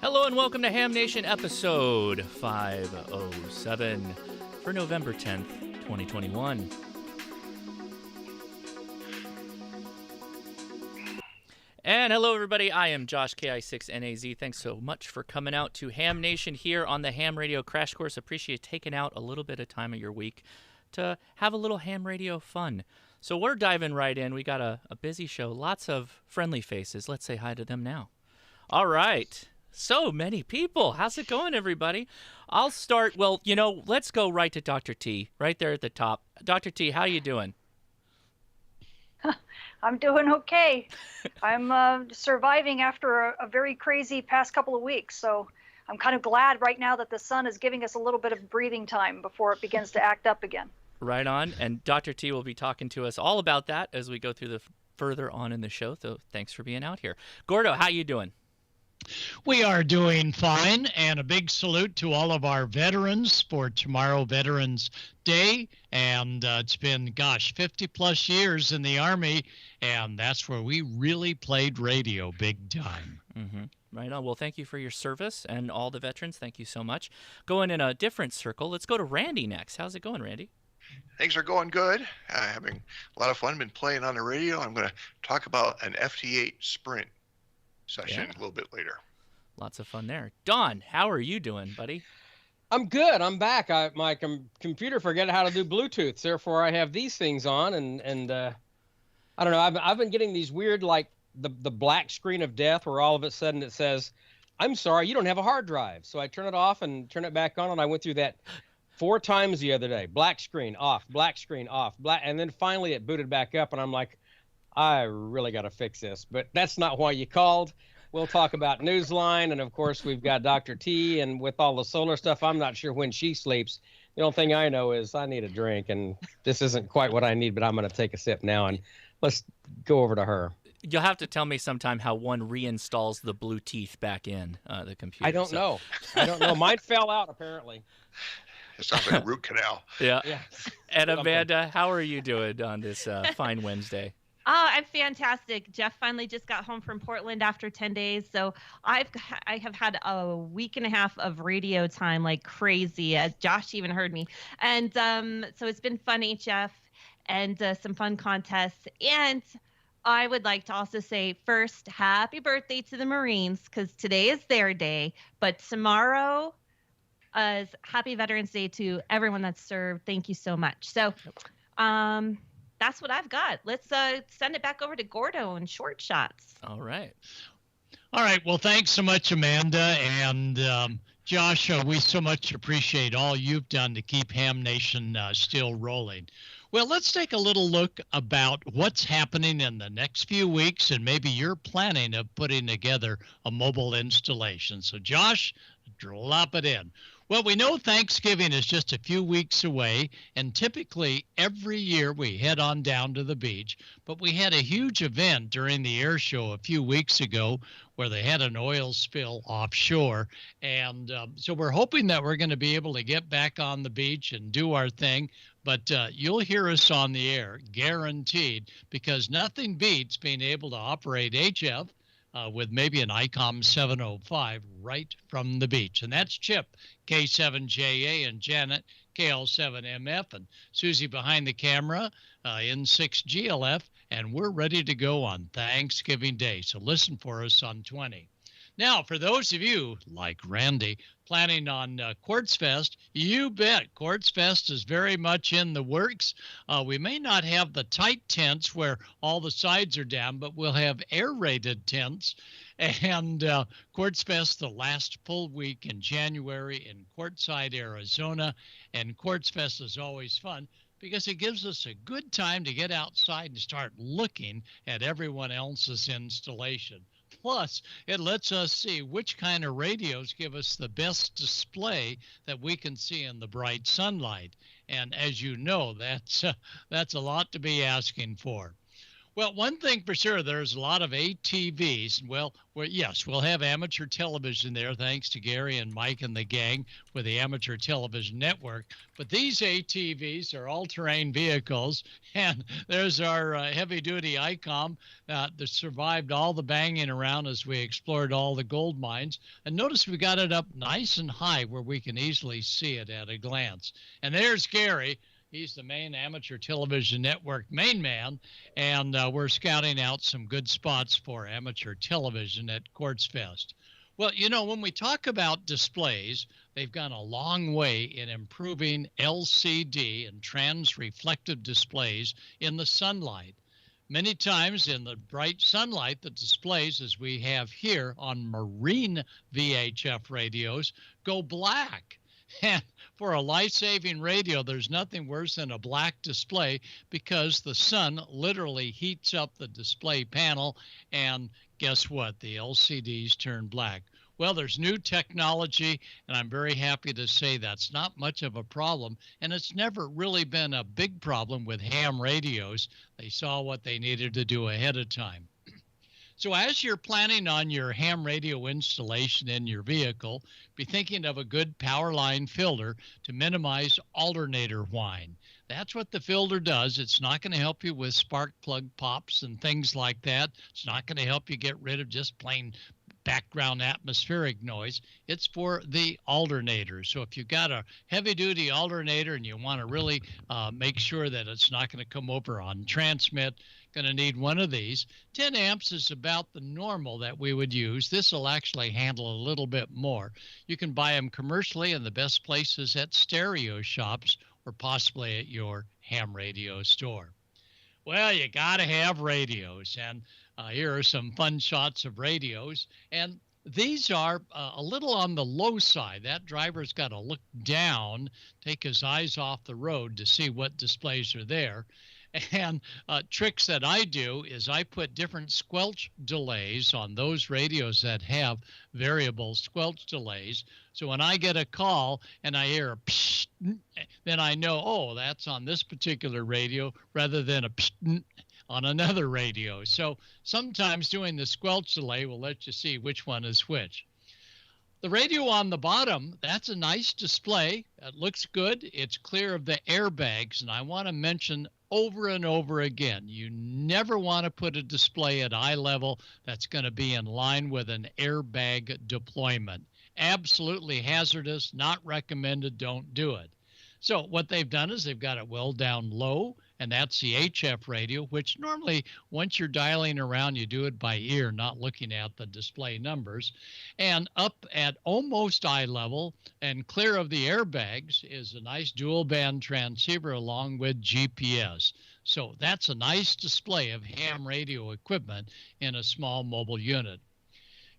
Hello and welcome to Ham Nation episode 507 for November 10th, 2021. And hello everybody, I am Josh KI6NAZ. Thanks so much for coming out to Ham Nation here on the Ham Radio Crash Course. Appreciate taking out a little bit of time of your week to have a little ham radio fun. So we're diving right in. We got a busy show, lots of friendly faces. Let's say hi to them now. All right. So many people. How's it going, everybody? I'll start, let's go right to Dr. T, right there at the top. Dr. T, how you doing? I'm doing okay. I'm surviving after a very crazy past couple of weeks, so I'm kind of glad right now that the sun is giving us a little bit of breathing time before it begins to act up again. Right on, and Dr. T will be talking to us all about that as we go through the further on in the show, so thanks for being out here. Gordo, how you doing? We are doing fine, and a big salute to all of our veterans for tomorrow, Veterans Day. And it's been, 50 plus years in the Army, and that's where we really played radio big time. Mm-hmm. Right on. Well, thank you for your service, and all the veterans, thank you so much. Going in a different circle, let's go to Randy next. How's it going, Randy? Things are going good. Having a lot of fun. Been playing on the radio. I'm going to talk about an FT8 Sprint session a little bit later. Lots of fun there. Don, how are you doing, buddy? I'm good. I'm back. My computer forgot how to do Bluetooth. Therefore, I have these things on, and I don't know. I've been getting these weird, like the black screen of death, where all of a sudden it says, "I'm sorry, you don't have a hard drive." So I turn it off and turn it back on, and I went through that 4 times the other day. Black screen off, black screen off, black, and then finally it booted back up, and I'm like, I really got to fix this. But that's not why you called. We'll talk about Newsline, and of course we've got Dr. T, and with all the solar stuff, I'm not sure when she sleeps. The only thing I know is I need a drink, and this isn't quite what I need, but I'm going to take a sip now, and let's go over to her. You'll have to tell me sometime how one reinstalls the blue teeth back in the computer. I don't know. Mine fell out, apparently. It sounds like a root canal. Yeah. And Amanda, how are you doing on this fine Wednesday? Oh, I'm fantastic. Jeff finally just got home from Portland after 10 days. So I have had a week and a half of radio time like crazy, as Josh even heard me. And so it's been funny, Jeff, and some fun contests. And I would like to also say first, happy birthday to the Marines, because today is their day. But tomorrow is happy Veterans Day to everyone that's served. Thank you so much. So that's what I've got. Let's send it back over to Gordo and short shots. All right. Well, thanks so much, Amanda. And Josh, we so much appreciate all you've done to keep Ham Nation still rolling. Well, let's take a little look about what's happening in the next few weeks, and maybe you're planning of putting together a mobile installation. So, Josh, drop it in. Well, we know Thanksgiving is just a few weeks away, and typically every year we head on down to the beach, but we had a huge event during the air show a few weeks ago where they had an oil spill offshore, and so we're hoping that we're going to be able to get back on the beach and do our thing, but you'll hear us on the air, guaranteed, because nothing beats being able to operate HF with maybe an Icom 705 right from the beach. And that's Chip, K7JA, and Janet, KL7MF, and Susie behind the camera, N6GLF, and we're ready to go on Thanksgiving Day. So listen for us on 20. Now, for those of you, like Randy, planning on Quartz Fest, you bet Quartz Fest is very much in the works. We may not have the tight tents where all the sides are down, but we'll have air-rated tents. And Quartz Fest, the last full week in January in Quartzsite, Arizona. And Quartz Fest is always fun because it gives us a good time to get outside and start looking at everyone else's installation. Plus, it lets us see which kind of radios give us the best display that we can see in the bright sunlight. And as you know, that's a lot to be asking for. Well, one thing for sure, there's a lot of ATVs. Well, yes, we'll have amateur television there, thanks to Gary and Mike and the gang with the Amateur Television Network. But these ATVs are all-terrain vehicles, and there's our heavy-duty Icom that survived all the banging around as we explored all the gold mines. And notice we got it up nice and high where we can easily see it at a glance. And there's Gary. He's the main Amateur Television Network main man, and we're scouting out some good spots for amateur television at Quartz Fest. Well, you know, when we talk about displays, they've gone a long way in improving LCD and trans-reflective displays in the sunlight. Many times in the bright sunlight, the displays, as we have here on marine VHF radios, go black. And for a life-saving radio, there's nothing worse than a black display because the sun literally heats up the display panel, and guess what? The LCDs turn black. Well, there's new technology, and I'm very happy to say that's not much of a problem, and it's never really been a big problem with ham radios. They saw what they needed to do ahead of time. So as you're planning on your ham radio installation in your vehicle, be thinking of a good power line filter to minimize alternator whine. That's what the filter does. It's not going to help you with spark plug pops and things like that. It's not going to help you get rid of just plain background atmospheric noise. It's for the alternator. So if you've got a heavy-duty alternator and you want to really make sure that it's not going to come over on transmit, going to need one of these. 10 amps is about the normal that we would use. This will actually handle a little bit more. You can buy them commercially in the best places at stereo shops or possibly at your ham radio store. Well, you got to have radios, and here are some fun shots of radios. And these are a little on the low side. That driver's got to look down, take his eyes off the road to see what displays are there. And tricks that I do is I put different squelch delays on those radios that have variable squelch delays. So when I get a call and I hear a psh, then I know, oh, that's on this particular radio rather than a psh on another radio. So sometimes doing the squelch delay will let you see which one is which. The radio on the bottom, that's a nice display. It looks good. It's clear of the airbags. And I want to mention over and over again, you never want to put a display at eye level that's going to be in line with an airbag deployment. Absolutely hazardous, not recommended, don't do it. So what they've done is they've got it well down low, and that's the HF radio, which normally once you're dialing around, you do it by ear, not looking at the display numbers. And up at almost eye level and clear of the airbags is a nice dual band transceiver along with GPS. So that's a nice display of ham radio equipment in a small mobile unit.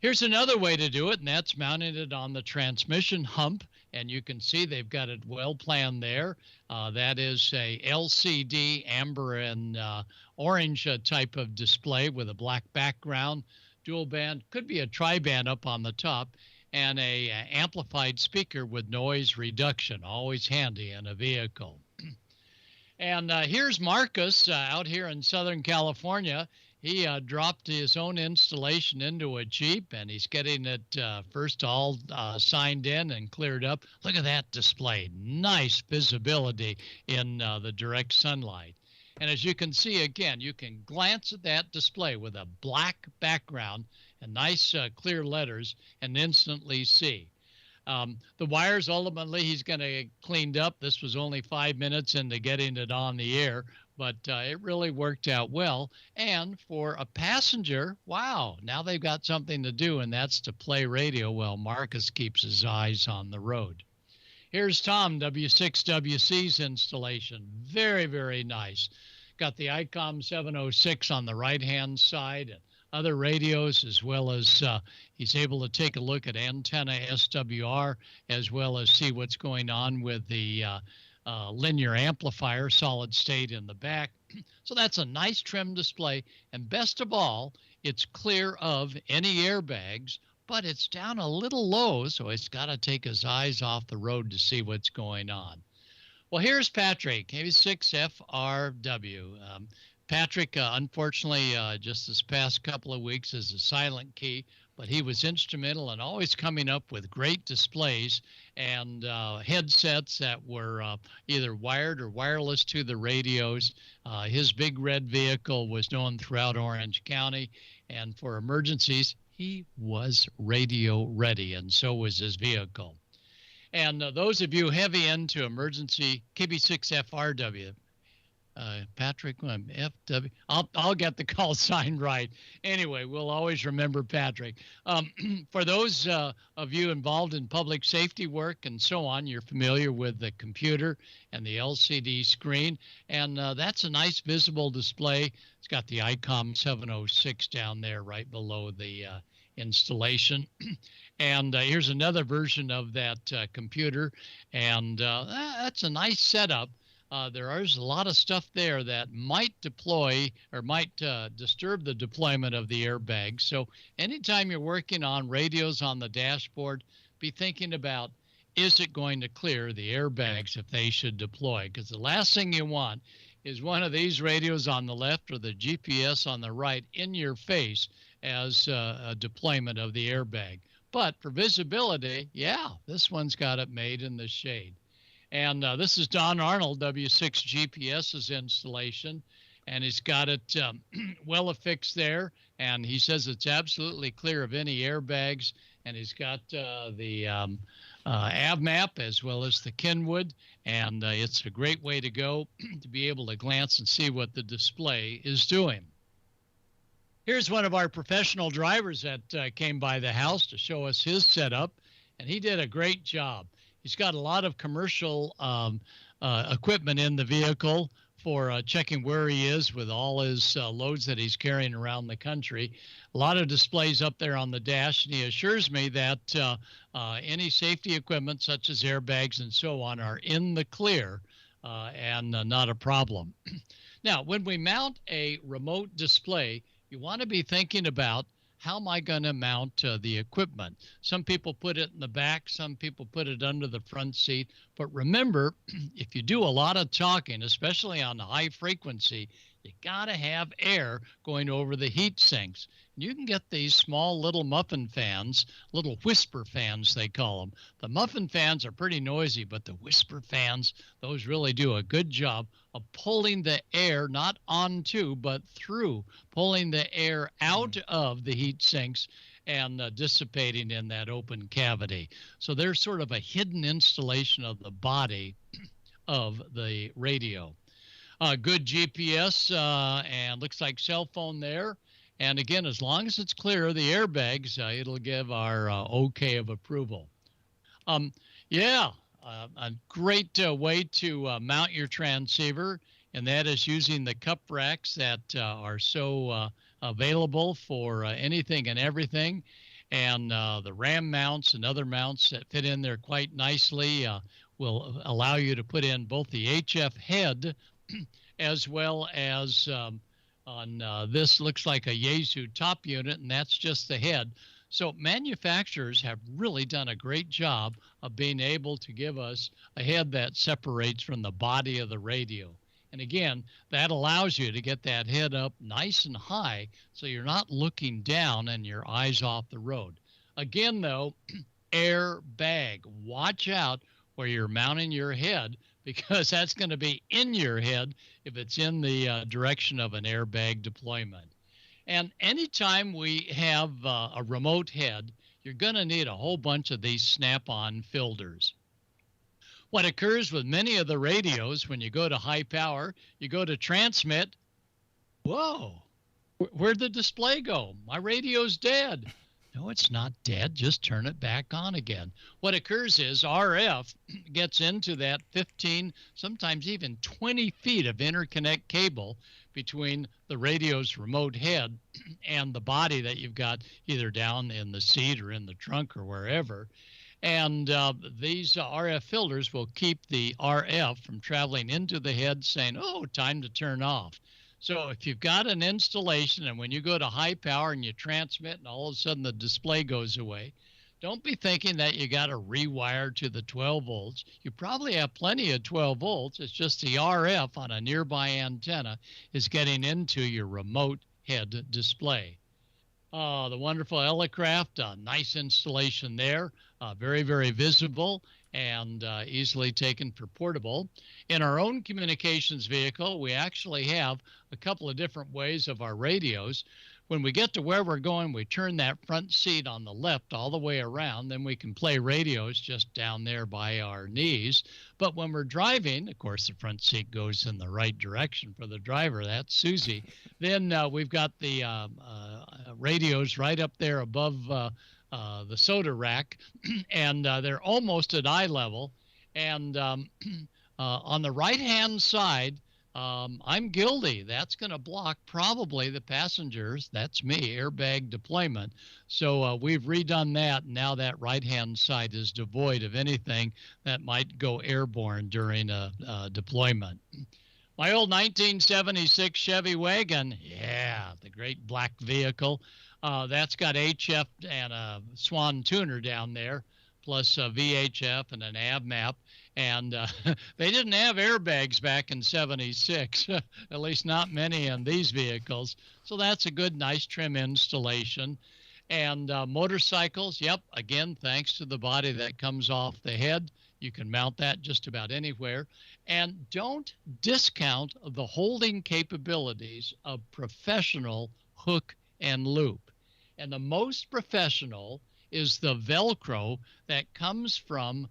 Here's another way to do it, and that's mounting it on the transmission hump. And you can see they've got it well planned there. That is a LCD amber and orange type of display with a black background, dual band, could be a tri-band up on the top, and a amplified speaker with noise reduction, always handy in a vehicle. And here's Marcus out here in Southern California. He dropped his own installation into a Jeep, and he's getting it first all signed in and cleared up. Look at that display. Nice visibility in the direct sunlight. And as you can see, again, you can glance at that display with a black background and nice clear letters and instantly see. The wires, ultimately, he's going to get cleaned up. This was only 5 minutes into getting it on the air, but it really worked out well. And for a passenger, wow, now they've got something to do, and that's to play radio while Marcus keeps his eyes on the road. Here's Tom, W6WC's installation. Very, very nice. Got the Icom 706 on the right-hand side and other radios, as well as he's able to take a look at antenna SWR, as well as see what's going on with the linear amplifier, solid state in the back. So that's a nice trim display. And best of all, it's clear of any airbags, but it's down a little low, so he's got to take his eyes off the road to see what's going on. Well, here's Patrick, K6FRW. Patrick, unfortunately, just this past couple of weeks is a silent key, but he was instrumental in always coming up with great displays and headsets that were either wired or wireless to the radios. His big red vehicle was known throughout Orange County, and for emergencies, he was radio ready, and so was his vehicle. And those of you heavy into emergency KB6FRW, Patrick, FW. I'll get the call sign right. Anyway, we'll always remember Patrick. For those of you involved in public safety work and so on, you're familiar with the computer and the LCD screen, and that's a nice visible display. It's got the Icom 706 down there right below the installation. And here's another version of that computer, and that's a nice setup. There is a lot of stuff there that might deploy or might disturb the deployment of the airbag. So anytime you're working on radios on the dashboard, be thinking about, is it going to clear the airbags if they should deploy? Because the last thing you want is one of these radios on the left or the GPS on the right in your face as a deployment of the airbag. But for visibility, yeah, this one's got it made in the shade. And this is Don Arnold, W6 GPS's installation, and he's got it well affixed there, and he says it's absolutely clear of any airbags, and he's got the AV map as well as the Kenwood, and it's a great way to go to be able to glance and see what the display is doing. Here's one of our professional drivers that came by the house to show us his setup, and he did a great job. He's got a lot of commercial equipment in the vehicle for checking where he is with all his loads that he's carrying around the country. A lot of displays up there on the dash, and he assures me that any safety equipment such as airbags and so on are in the clear and not a problem. Now, when we mount a remote display, you want to be thinking about, how am I going to mount the equipment? Some people put it in the back, some people put it under the front seat. But remember, if you do a lot of talking, especially on the high frequency, you got to have air going over the heat sinks. You can get these small little muffin fans, little whisper fans they call them. The muffin fans are pretty noisy, but the whisper fans, those really do a good job of pulling the air, not onto, but through, pulling the air out of the heat sinks and dissipating in that open cavity. So there's sort of a hidden installation of the body of the radio. Good GPS and looks like cell phone there. And again, as long as it's clear, the airbags, it'll give our okay of approval. A great way to mount your transceiver, and that is using the cup racks that are so available for anything and everything. And the RAM mounts and other mounts that fit in there quite nicely will allow you to put in both the HF head as well as on this looks like a Yaesu top unit, and that's just the head. So manufacturers have really done a great job of being able to give us a head that separates from the body of the radio. And again, that allows you to get that head up nice and high so you're not looking down and your eyes off the road. Again, though, airbag. Watch out where you're mounting your head, because that's going to be in your head if it's in the direction of an airbag deployment. And anytime we have a remote head, you're going to need a whole bunch of these snap-on filters. What occurs with many of the radios, when you go to high power, you go to transmit, whoa, where'd the display go? My radio's dead. No, it's not dead. Just turn it back on again. What occurs is RF gets into that 15, sometimes even 20 feet of interconnect cable between the radio's remote head and the body that you've got either down in the seat or in the trunk or wherever. And these RF filters will keep the RF from traveling into the head saying, oh, time to turn off. So if you've got an installation and when you go to high power and you transmit and all of a sudden the display goes away, Don't be thinking that you got to rewire to the 12 volts. You probably have plenty of 12 volts. It's just the RF on a nearby antenna is getting into your remote head display. The wonderful Elecraft, nice installation there, very, very visible and easily taken for portable. In our own communications vehicle, we actually have a couple of different ways of our radios. When we get to where we're going, we turn that front seat on the left all the way around. Then we can play radios just down there by our knees. But when we're driving, of course, the front seat goes in the right direction for the driver. That's Susie. Then we've got the radios right up there above the soda rack, and they're almost at eye level. And on the right-hand side, I'm guilty. That's going to block probably the passengers. That's me, airbag deployment. So we've redone that. Now that right-hand side is devoid of anything that might go airborne during a deployment. My old 1976 Chevy wagon, yeah, the great black vehicle. That's got HF and a Swan tuner down there, plus a VHF and an AvMap. And they didn't have airbags back in 76, at least not many in these vehicles. So that's a good, nice trim installation. And motorcycles, yep, again, thanks to the body that comes off the head, you can mount that just about anywhere. And don't discount the holding capabilities of professional hook and loop. And the most professional is the Velcro that comes from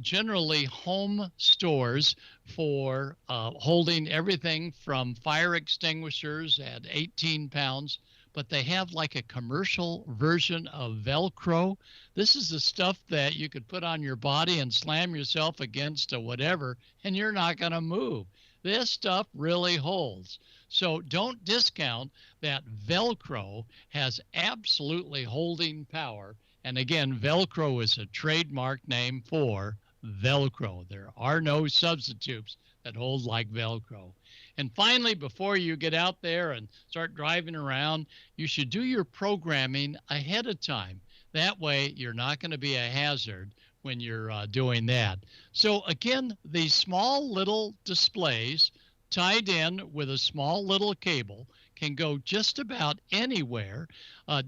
generally home stores for holding everything from fire extinguishers at 18 pounds, but they have like a commercial version of Velcro. This is the stuff that you could put on your body and slam yourself against a whatever, and you're not going to move. This stuff really holds. So don't discount that Velcro has absolutely holding power. And again, Velcro is a trademark name for Velcro. There are no substitutes that hold like Velcro. And finally, before you get out there and start driving around, you should do your programming ahead of time. That way, you're not going to be a hazard when you're doing that. So again, these small little displays tied in with a small little cable can go just about anywhere.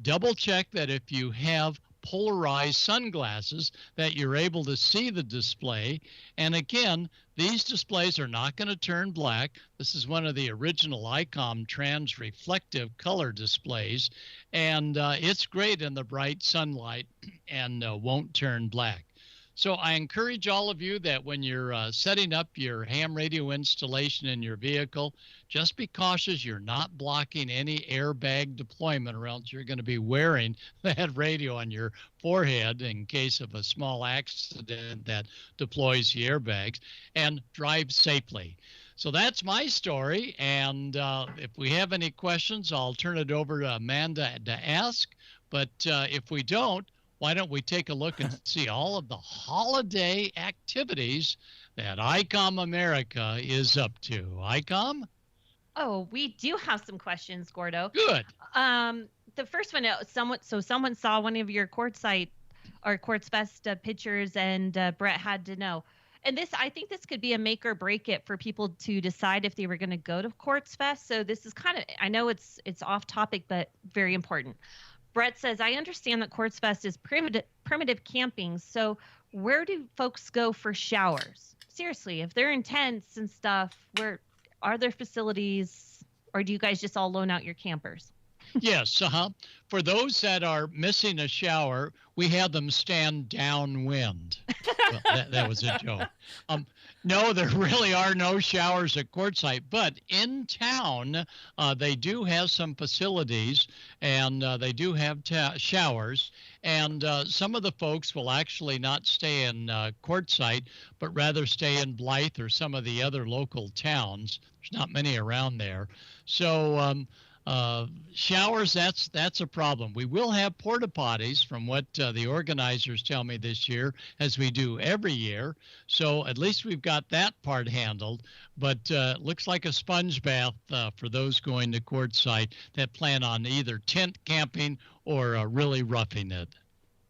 Double check that if you have polarized sunglasses that you're able to see the display. And again, these displays are not going to turn black. This is one of the original Icom trans reflective color displays, and it's great in the bright sunlight and won't turn black. So I encourage all of you that when you're setting up your ham radio installation in your vehicle, just be cautious you're not blocking any airbag deployment, or else you're going to be wearing that radio on your forehead in case of a small accident that deploys the airbags, and drive safely. So that's my story, and if we have any questions, I'll turn it over to Amanda to ask, but if we don't, why don't we take a look and see all of the holiday activities that Icom America is up to? Icom? Oh, we do have some questions, Gordo. Good. The first one, someone saw one of your Quartzsite or Quartzfest pictures, and Brett had to know. And I think this could be a make or break it for people to decide if they were going to go to Quartzfest. So this is kind of, I know it's off topic, but very important. Brett says, I understand that Quartzfest is primitive camping, so where do folks go for showers? Seriously, if they're in tents and stuff, where are there facilities, or do you guys just all loan out your campers? Yes, for those that are missing a shower, we have them stand downwind. Well, that was a joke. No, there really are no showers at Quartzsite, but in town, they do have some facilities, and they do have showers. And some of the folks will actually not stay in Quartzsite, but rather stay in Blythe or some of the other local towns. There's not many around there. So showers, that's a problem. We will have porta potties, from what the organizers tell me this year, as we do every year. So at least we've got that part handled. But it looks like a sponge bath for those going to Quartzsite that plan on either tent camping or really roughing it.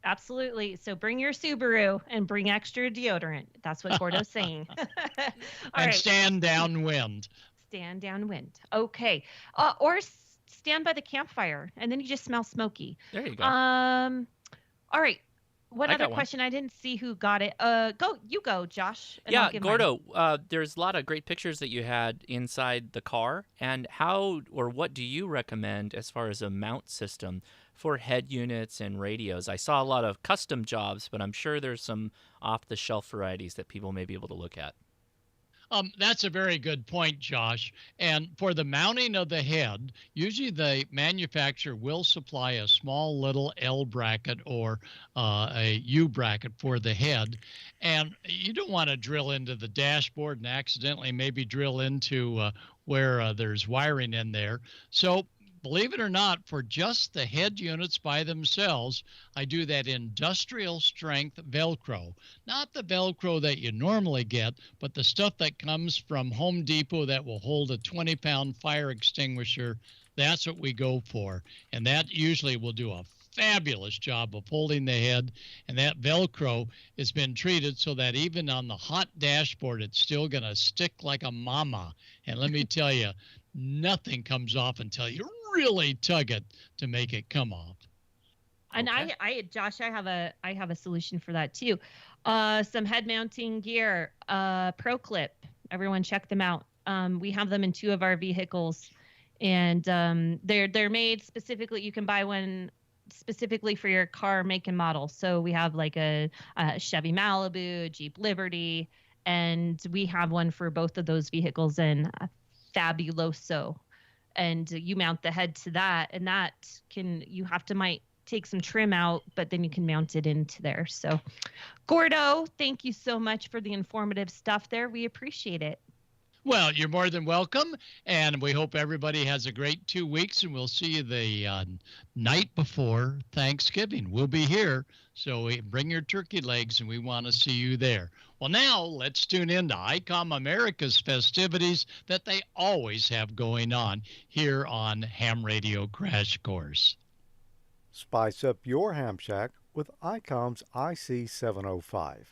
Absolutely. So bring your Subaru and bring extra deodorant. That's what Gordo's saying. All And right. stand downwind. Stand downwind. Okay. Or stand by the campfire, and then you just smell smoky. There you go. All right. What I other got one. question? I didn't see who got it. You go, Josh. And Yeah, I'll give mine. Gordo, there's a lot of great pictures that you had inside the car. And how or what do you recommend as far as a mount system for head units and radios? I saw a lot of custom jobs, but I'm sure there's some off-the-shelf varieties that people may be able to look at. That's a very good point, Josh. And for the mounting of the head, usually the manufacturer will supply a small little L bracket or a U bracket for the head. And you don't want to drill into the dashboard and accidentally maybe drill into where there's wiring in there. So believe it or not, for just the head units by themselves, I do that industrial strength Velcro. Not the Velcro that you normally get, but the stuff that comes from Home Depot that will hold a 20-pound fire extinguisher. That's what we go for. And that usually will do a fabulous job of holding the head. And that Velcro has been treated so that even on the hot dashboard, it's still going to stick like a mama. And let me tell you, nothing comes off until you really tug it to make it come off. And Okay. Josh, I have a solution for that too. Some head mounting gear, Pro Clip. Everyone check them out. We have them in 2 of our vehicles, and they're made specifically. You can buy one specifically for your car make and model. So we have like a Chevy Malibu, a Jeep Liberty, and we have one for both of those vehicles in Fabuloso. And you mount the head to that, and that might take some trim out, but then you can mount it into there. So Gordo, thank you so much for the informative stuff there. We appreciate it. Well, you're more than welcome, and we hope everybody has a great 2 weeks, and we'll see you the night before Thanksgiving. We'll be here, so bring your turkey legs, and we want to see you there. Well, now let's tune in to Icom America's festivities that they always have going on here on Ham Radio Crash Course. Spice up your ham shack with Icom's IC705.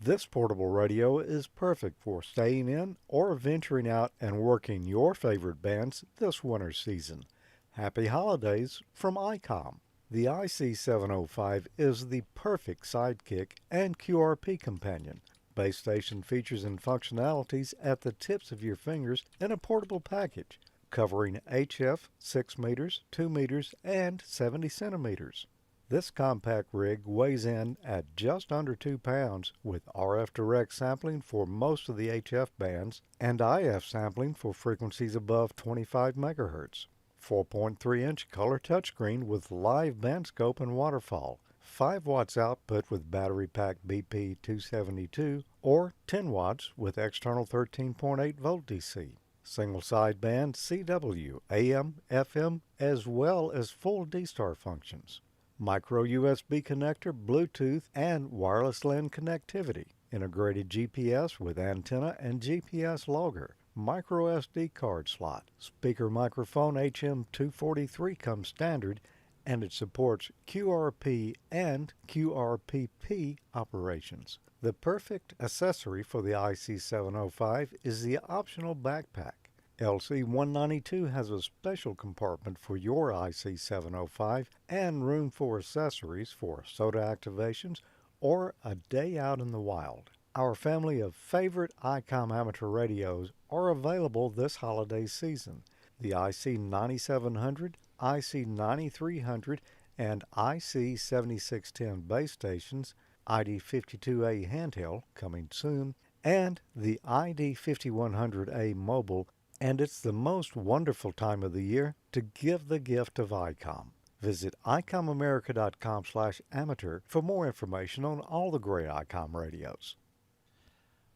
This portable radio is perfect for staying in or venturing out and working your favorite bands this winter season. Happy holidays from Icom. The IC705 is the perfect sidekick and QRP companion. Base station features and functionalities at the tips of your fingers in a portable package, covering HF 6 meters, 2 meters, and 70 centimeters. This compact rig weighs in at just under 2 pounds with RF direct sampling for most of the HF bands and IF sampling for frequencies above 25 MHz. 4.3-inch color touchscreen with live band scope and waterfall. 5 watts output with battery pack BP272 or 10 watts with external 13.8 volt DC. Single sideband CW, AM, FM, as well as full D-Star functions. Micro USB connector, Bluetooth, and wireless LAN connectivity. Integrated GPS with antenna and GPS logger. Micro SD card slot. Speaker microphone HM243 comes standard, and it supports QRP and QRPP operations. The perfect accessory for the IC705 is the optional backpack. LC192 has a special compartment for your IC705 and room for accessories for soda activations or a day out in the wild. Our family of favorite Icom amateur radios are available this holiday season. The IC9700, IC9300, and IC7610 base stations, ID52A handheld coming soon, and the ID5100A mobile, and it's the most wonderful time of the year to give the gift of Icom. Visit icomamerica.com/amateur for more information on all the great Icom radios.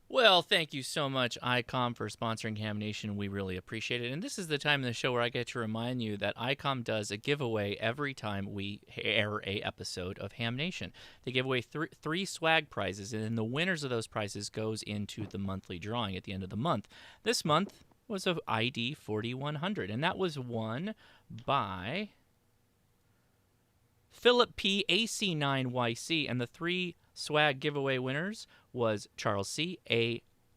Well, thank you so much, Icom, for sponsoring Ham Nation. We really appreciate it. And this is the time in the show where I get to remind you that Icom does a giveaway every time we air a episode of Ham Nation. They give away three swag prizes, and then the winners of those prizes goes into the monthly drawing at the end of the month. This month was of ID 4100, and that was won by Philip P, AC9YC, and the 3 swag giveaway winners was Charles C,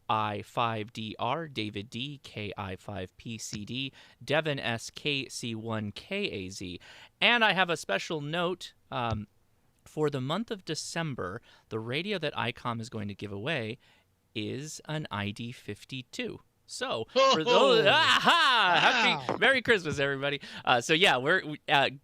AI5DR, David D, KI5PCD, Devin S, KC1KAZ. And I have a special note for the month of December. The radio that Icom is going to give away is an ID52. So for those, happy Merry Christmas, everybody. So yeah,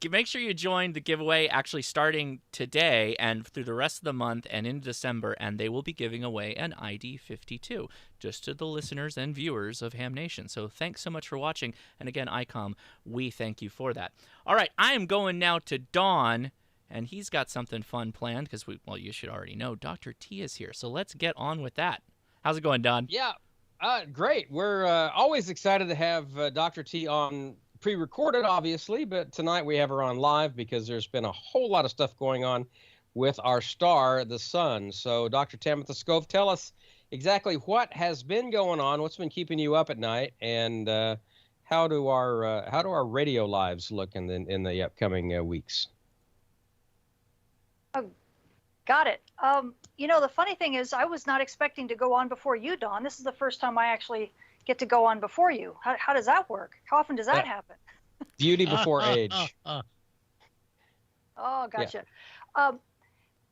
make sure you join the giveaway actually starting today and through the rest of the month and into December, and they will be giving away an ID52 just to the listeners and viewers of Ham Nation. So thanks so much for watching, and again, Icom, we thank you for that. All right, I am going now to Dawn, and he's got something fun planned because you should already know, Dr. T is here. So let's get on with that. How's it going, Don? Yeah. Great. We're always excited to have Dr. T on pre-recorded, obviously, but tonight we have her on live because there's been a whole lot of stuff going on with our star, the sun. So, Dr. Tamitha Skov, tell us exactly what has been going on, what's been keeping you up at night, and how do our radio lives look in the upcoming weeks? Got it. The funny thing is I was not expecting to go on before you, Dawn. This is the first time I actually get to go on before you. How does that work? How often does that happen? Beauty before age. Oh, gotcha. Yeah.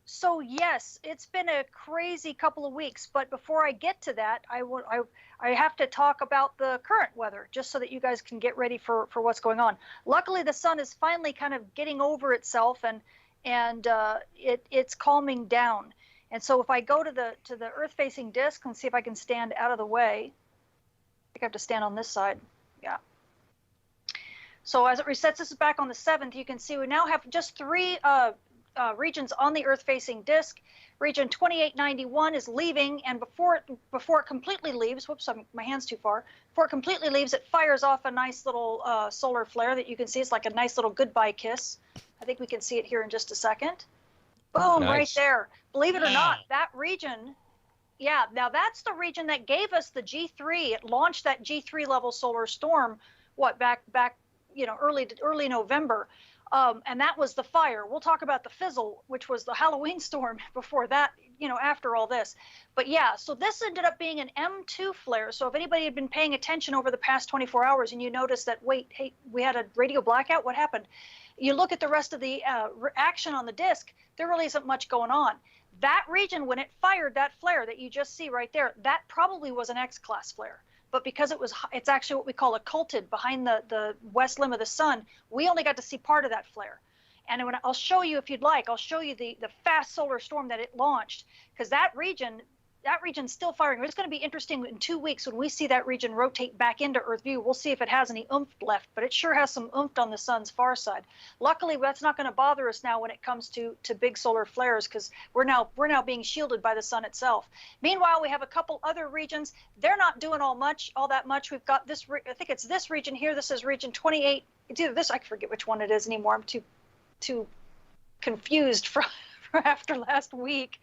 So yes, it's been a crazy couple of weeks, but before I get to that, I have to talk about the current weather, just so that you guys can get ready for what's going on. Luckily, the sun is finally kind of getting over itself, and it's calming down. And so if I go to the Earth-facing disk and see if I can stand out of the way, I think I have to stand on this side. Yeah. So as it resets, this is back on the 7th. You can see we now have just 3 regions on the Earth-facing disk. Region 2891 is leaving, and before it completely leaves, whoops, my hand's too far. Before it completely leaves, it fires off a nice little solar flare that you can see. It's like a nice little goodbye kiss. I think we can see it here in just a second. Boom, nice. Right there. Believe it or not, that region, now that's the region that gave us the G3. It launched that G3 level solar storm, back early November. And that was the fire. We'll talk about the fizzle, which was the Halloween storm before that, after all this. But yeah, so this ended up being an M2 flare. So if anybody had been paying attention over the past 24 hours and you noticed that, hey, we had a radio blackout, what happened? You look at the rest of the action on the disk, there really isn't much going on. That region, when it fired that flare that you just see right there, that probably was an X-class flare. But because it's actually what we call occulted behind the west limb of the sun, we only got to see part of that flare. And I'll show you, if you'd like, I'll show you the fast solar storm that it launched, because that region's still firing. It's going to be interesting in 2 weeks when we see that region rotate back into Earth view. We'll see if it has any oomph left, but it sure has some oomph on the sun's far side. Luckily, that's not going to bother us now when it comes to big solar flares, because we're now being shielded by the sun itself. Meanwhile, we have a couple other regions. They're not doing all that much. We've got this, I think it's this region here. This is region 28. It's either this, I forget which one it is anymore. I'm too confused from after last week.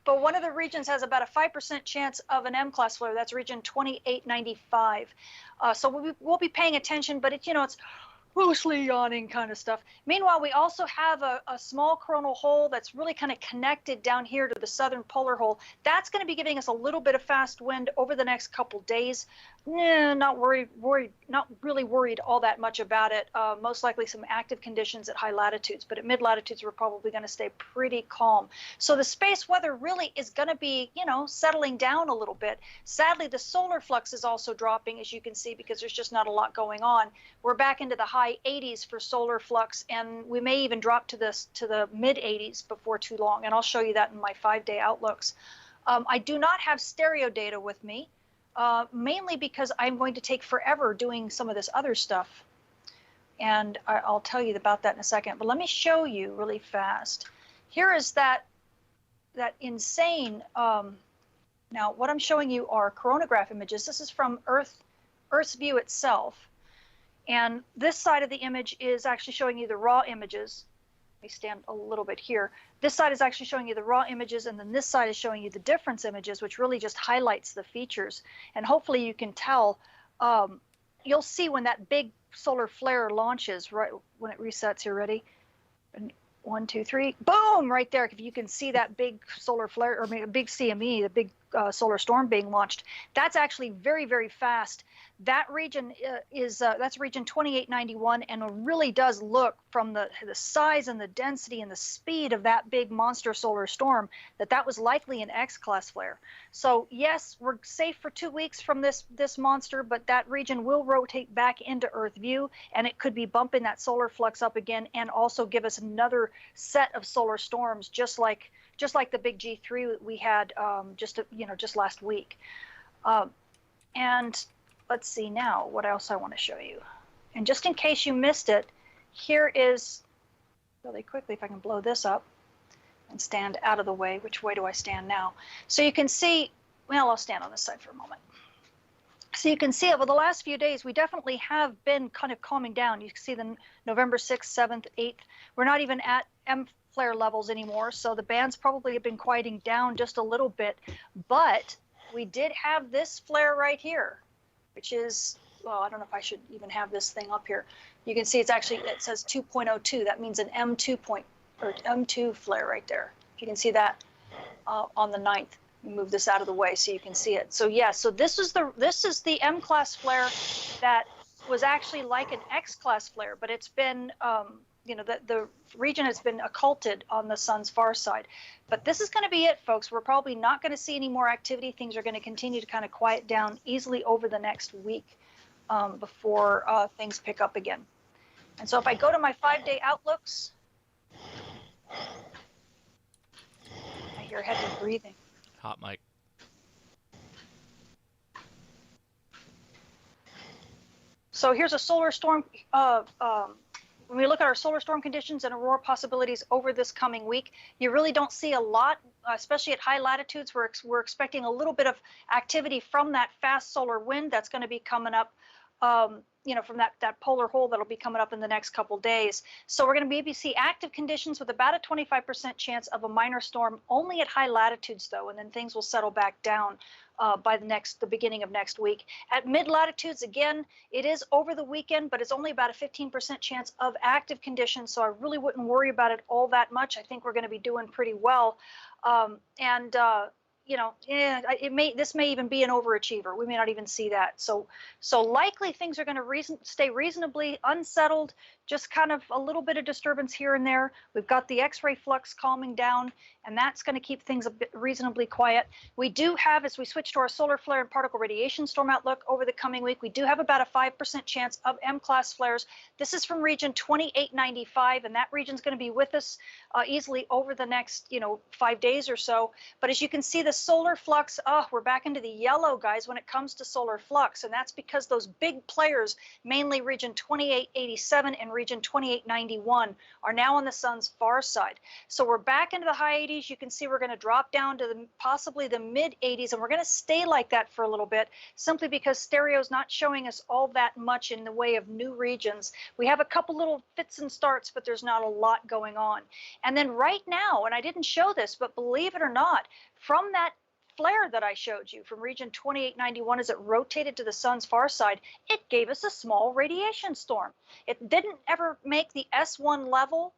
But one of the regions has about a 5% chance of an M-class flare. That's region 2895. So we'll be paying attention, but it's mostly yawning kind of stuff. Meanwhile, we also have a small coronal hole that's really kind of connected down here to the southern polar hole. That's going to be giving us a little bit of fast wind over the next couple days. Not really worried all that much about it. Most likely some active conditions at high latitudes, but at mid latitudes we're probably going to stay pretty calm. So the space weather really is going to be, settling down a little bit. Sadly, the solar flux is also dropping, as you can see, because there's just not a lot going on. We're back into the high 80s for solar flux, and we may even drop to the mid 80s before too long. And I'll show you that in my 5-day outlooks. I do not have stereo data with me. Mainly because I'm going to take forever doing some of this other stuff. And I'll tell you about that in a second. But let me show you really fast. Here is that insane, now what I'm showing you are coronagraph images. This is from Earth's view itself. And this side of the image is actually showing you the raw images. Let me stand a little bit here. This side is actually showing you the raw images, and then this side is showing you the difference images, which really just highlights the features. And hopefully you can tell, you'll see when that big solar flare launches, right when it resets here, ready? And 1, 2, 3, boom, right there. If you can see that big solar flare, or maybe a big CME, the big solar storm being launched, that's actually very, very fast. That region that's region 2891, and it really does look from the size and the density and the speed of that big monster solar storm that was likely an X-class flare. So yes, we're safe for 2 weeks from this monster, but that region will rotate back into Earth view, and it could be bumping that solar flux up again, and also give us another set of solar storms, just like the big G3 we had just last week. And let's see now what else I want to show you. And just in case you missed it, here is, really quickly, if I can blow this up and stand out of the way. Which way do I stand now? So you can see, well, I'll stand on this side for a moment. So you can see over the last few days, we definitely have been kind of calming down. You can see the November 6th, 7th, 8th. We're not even at M flare levels anymore, so the bands probably have been quieting down just a little bit. But we did have this flare right here, which is, well, I don't know if I should even have this thing up here. You can see it says 2.02. That means an M2 flare right there. If you can see that on the 9th. Move this out of the way so you can see it. So yeah, so this is the M-class flare that was actually like an X-class flare, but it's been the region has been occulted on the sun's far side. But this is going to be it, folks. We're probably not going to see any more activity. Things are going to continue to kind of quiet down easily over the next week before things pick up again. And so if I go to my 5-day outlooks, I hear heavy breathing. Hot mic. So here's a solar storm. When we look at our solar storm conditions and aurora possibilities over this coming week, you really don't see a lot, especially at high latitudes. We're expecting a little bit of activity from that fast solar wind that's going to be coming up. From that polar hole that'll be coming up in the next couple days. So we're going to maybe see active conditions with about a 25% chance of a minor storm only at high latitudes, though, and then things will settle back down by the beginning of next week. At mid latitudes, again, it is over the weekend, but it's only about a 15% chance of active conditions, so I really wouldn't worry about it all that much. I think we're going to be doing pretty well. This may even be an overachiever. We may not even see that. So likely things are going to stay reasonably unsettled, just kind of a little bit of disturbance here and there. We've got the X-ray flux calming down, and that's going to keep things a bit reasonably quiet. We do have, as we switch to our solar flare and particle radiation storm outlook over the coming week, we do have about a 5% chance of M-class flares. This is from region 2895, and that region's going to be with us easily over the next 5 days or so. But as you can see, the solar flux, we're back into the yellow, guys, when it comes to solar flux, and that's because those big players, mainly region 2887 and region 2891, are now on the sun's far side. So we're back into the high 80s. You can see we're going to drop down to possibly the mid 80s, and we're going to stay like that for a little bit, simply because stereo's not showing us all that much in the way of new regions. We have a couple little fits and starts, but there's not a lot going on. And then right now, and I didn't show this, but believe it or not, from that flare that I showed you from region 2891, as it rotated to the sun's far side, it gave us a small radiation storm. It didn't ever make the S1 level,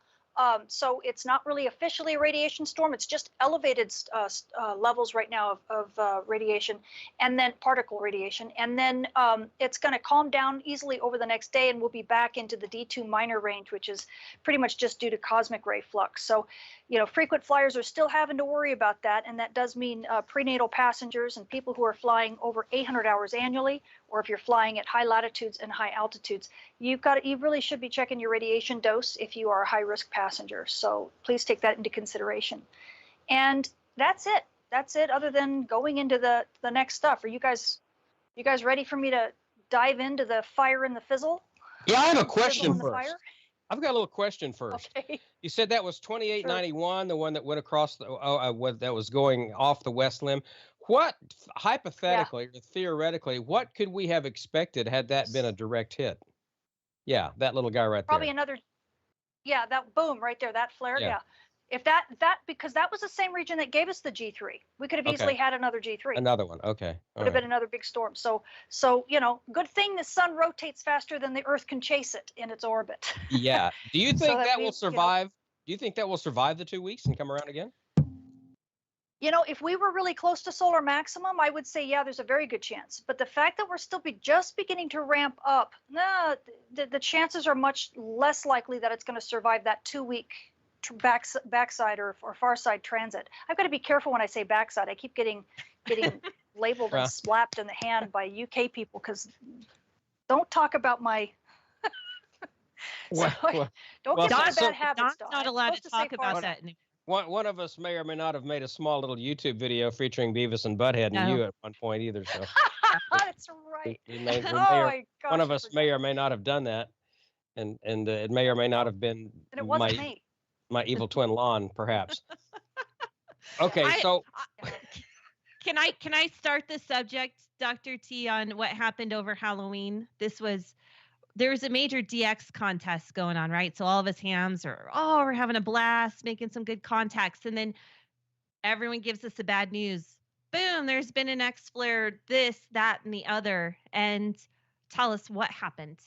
so it's not really officially a radiation storm. It's just elevated levels right now of radiation, and then particle radiation. And then it's going to calm down easily over the next day, and we'll be back into the D2 minor range, which is pretty much just due to cosmic ray flux. So, frequent flyers are still having to worry about that, and that does mean prenatal passengers and people who are flying over 800 hours annually, or if you're flying at high latitudes and high altitudes, you really should be checking your radiation dose if you are a high-risk passenger. So please take that into consideration. And that's it. That's it, other than going into the next stuff. Are you guys ready for me to dive into the fire and the fizzle? Yeah, I have a question first. Fire? I've got a little question first. Okay. You said that was 2891, the one that went across that was going off the west limb. What, hypothetically or theoretically, what could we have expected had that been a direct hit? Yeah, that little guy right Probably there. another, that boom right there, that flare, Yeah. If because that was the same region that gave us the G3. We could have easily had another G3. Another one, okay. Would have been another big storm. So good thing the sun rotates faster than the Earth can chase it in its orbit. Yeah. Do you think that will survive? you think that will survive the 2 weeks and come around again? You know, if we were really close to solar maximum, I would say, yeah, there's a very good chance. But the fact that we're still just beginning to ramp up, no, the chances are much less likely that it's going to survive that 2 week backside or far side transit. I've got to be careful when I say backside. I keep getting labeled and slapped in the hand by UK people because don't talk about my. Don't get into bad habits. Not allowed to talk about that. One of us may or may not have made a small little YouTube video featuring Beavis and Butthead and you at one point either. So that's right. One of us may or may not have done that, and it may or may not have been and it wasn't me. My evil twin Lon, perhaps. Okay, so can I start the subject, Dr. T, on what happened over Halloween? There's a major DX contest going on, right? So all of us hams we're having a blast, making some good contacts. And then everyone gives us the bad news. Boom, there's been an X flare, this, that, and the other. And tell us what happened.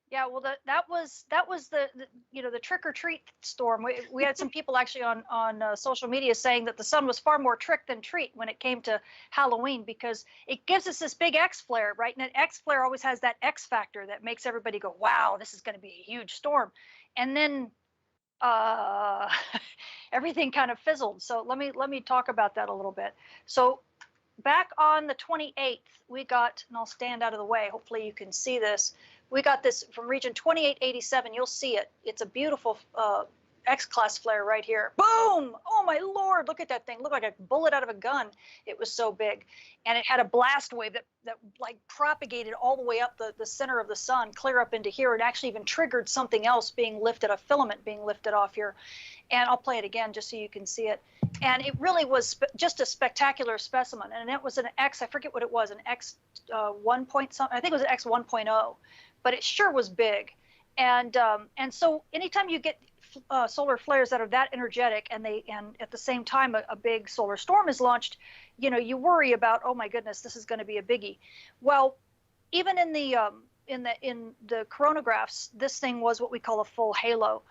Yeah, well, that was the trick or treat storm. We had some people actually on social media saying that the sun was far more trick than treat when it came to Halloween because it gives us this big X flare, right? And an X flare always has that X factor that makes everybody go, "Wow, this is going to be a huge storm," and then everything kind of fizzled. So let me talk about that a little bit. So back on the 28th, we got, and I'll stand out of the way. Hopefully you can see this. We got this from region 2887. You'll see it. It's a beautiful X-class flare right here. Boom! Oh my Lord! Look at that thing. Looked like a bullet out of a gun. It was so big, and it had a blast wave that like propagated all the way up the center of the sun, clear up into here. It actually even triggered something else being lifted, a filament being lifted off here. And I'll play it again just so you can see it. And it really was just a spectacular specimen. And it was an X. I forget what it was. An X 1 point something. I think it was an X 1.0. But it sure was big. And so anytime you get solar flares that are that energetic and at the same time a big solar storm is launched, you worry about, oh my goodness, this is going to be a biggie. Well, even in the coronagraphs, this thing was what we call a full halo.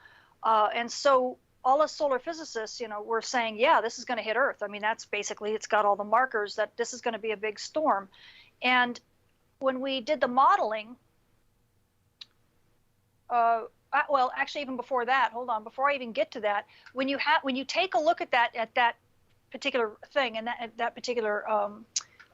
And so all us solar physicists, were saying, yeah, this is going to hit Earth. I mean, that's basically, it's got all the markers that this is going to be a big storm. And when we did the modeling, well, actually, even before that, hold on, before I even get to that, when you take a look at that particular thing and that particular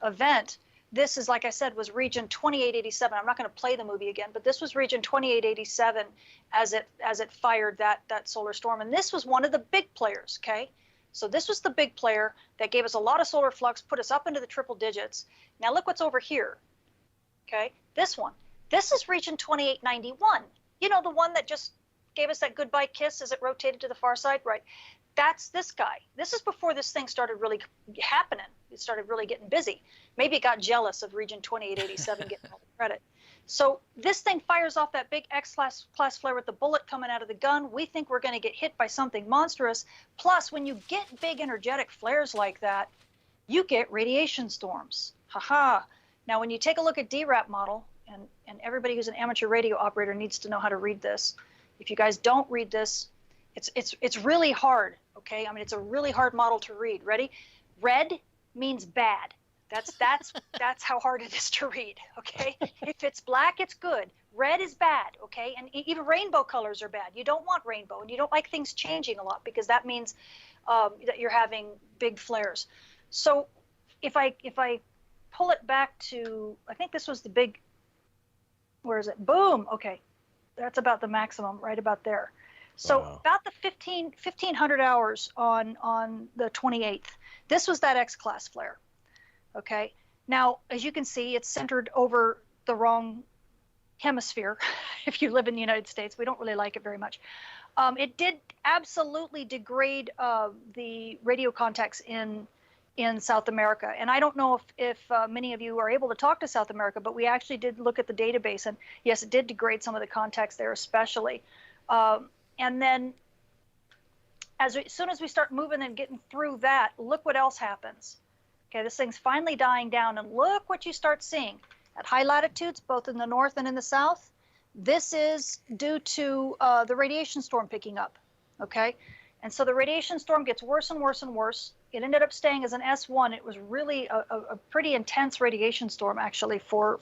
event, this is, like I said, was region 2887. I'm not going to play the movie again, but this was region 2887 as it fired that solar storm, and this was one of the big players. Okay, so this was the big player that gave us a lot of solar flux, put us up into the triple digits. Now look what's over here. Okay, this one. This is region 2891. The one that just gave us that goodbye kiss as it rotated to the far side, right? That's this guy. This is before this thing started really happening. It started really getting busy. Maybe it got jealous of region 2887 getting all the credit. So this thing fires off that big X-class flare with the bullet coming out of the gun. We think we're going to get hit by something monstrous. Plus, when you get big energetic flares like that, you get radiation storms. Ha-ha. Now, when you take a look at DRAP model, and everybody who's an amateur radio operator needs to know how to read this. If you guys don't read this, it's really hard, okay? I mean, it's a really hard model to read. Ready? Red means bad. That's how hard it is to read, okay? If it's black, it's good. Red is bad, okay? And even rainbow colors are bad. You don't want rainbow, and you don't like things changing a lot because that means that you're having big flares. So if I pull it back to, I think this was the big, where is it? Boom. Okay. That's about the maximum, right about there. So about the 1500 hours on the 28th, this was that X-class flare. Okay. Now, as you can see, it's centered over the wrong hemisphere. If you live in the United States, we don't really like it very much. It did absolutely degrade the radio contacts in South America. And I don't know if many of you are able to talk to South America, but we actually did look at the database, and yes, it did degrade some of the contacts there especially. And then as soon as we start moving and getting through that, look what else happens. Okay, this thing's finally dying down, and look what you start seeing. At high latitudes, both in the north and in the south, This is due to the radiation storm picking up, okay? And so the radiation storm gets worse and worse and worse. It ended up staying as an S1. It was really a pretty intense radiation storm, actually, for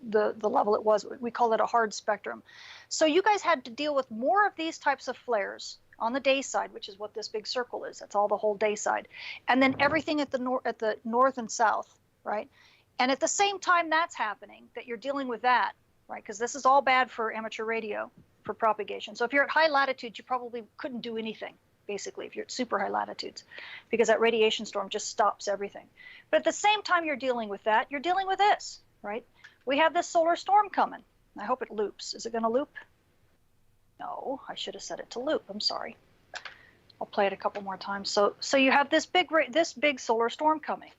the level it was. We call it a hard spectrum. So you guys had to deal with more of these types of flares on the day side, which is what this big circle is. That's all the whole day side. And then everything at the north and south, right? And at the same time that's happening, that you're dealing with that, right? Because this is all bad for amateur radio, for propagation. So if you're at high latitudes, you probably couldn't do anything, basically, if you're at super high latitudes, because that radiation storm just stops everything. But at the same time you're dealing with that, you're dealing with this, right? We have this solar storm coming. I hope it loops. Is it going to loop? No, I should have set it to loop. I'm sorry. I'll play it a couple more times. So you have this big solar storm coming,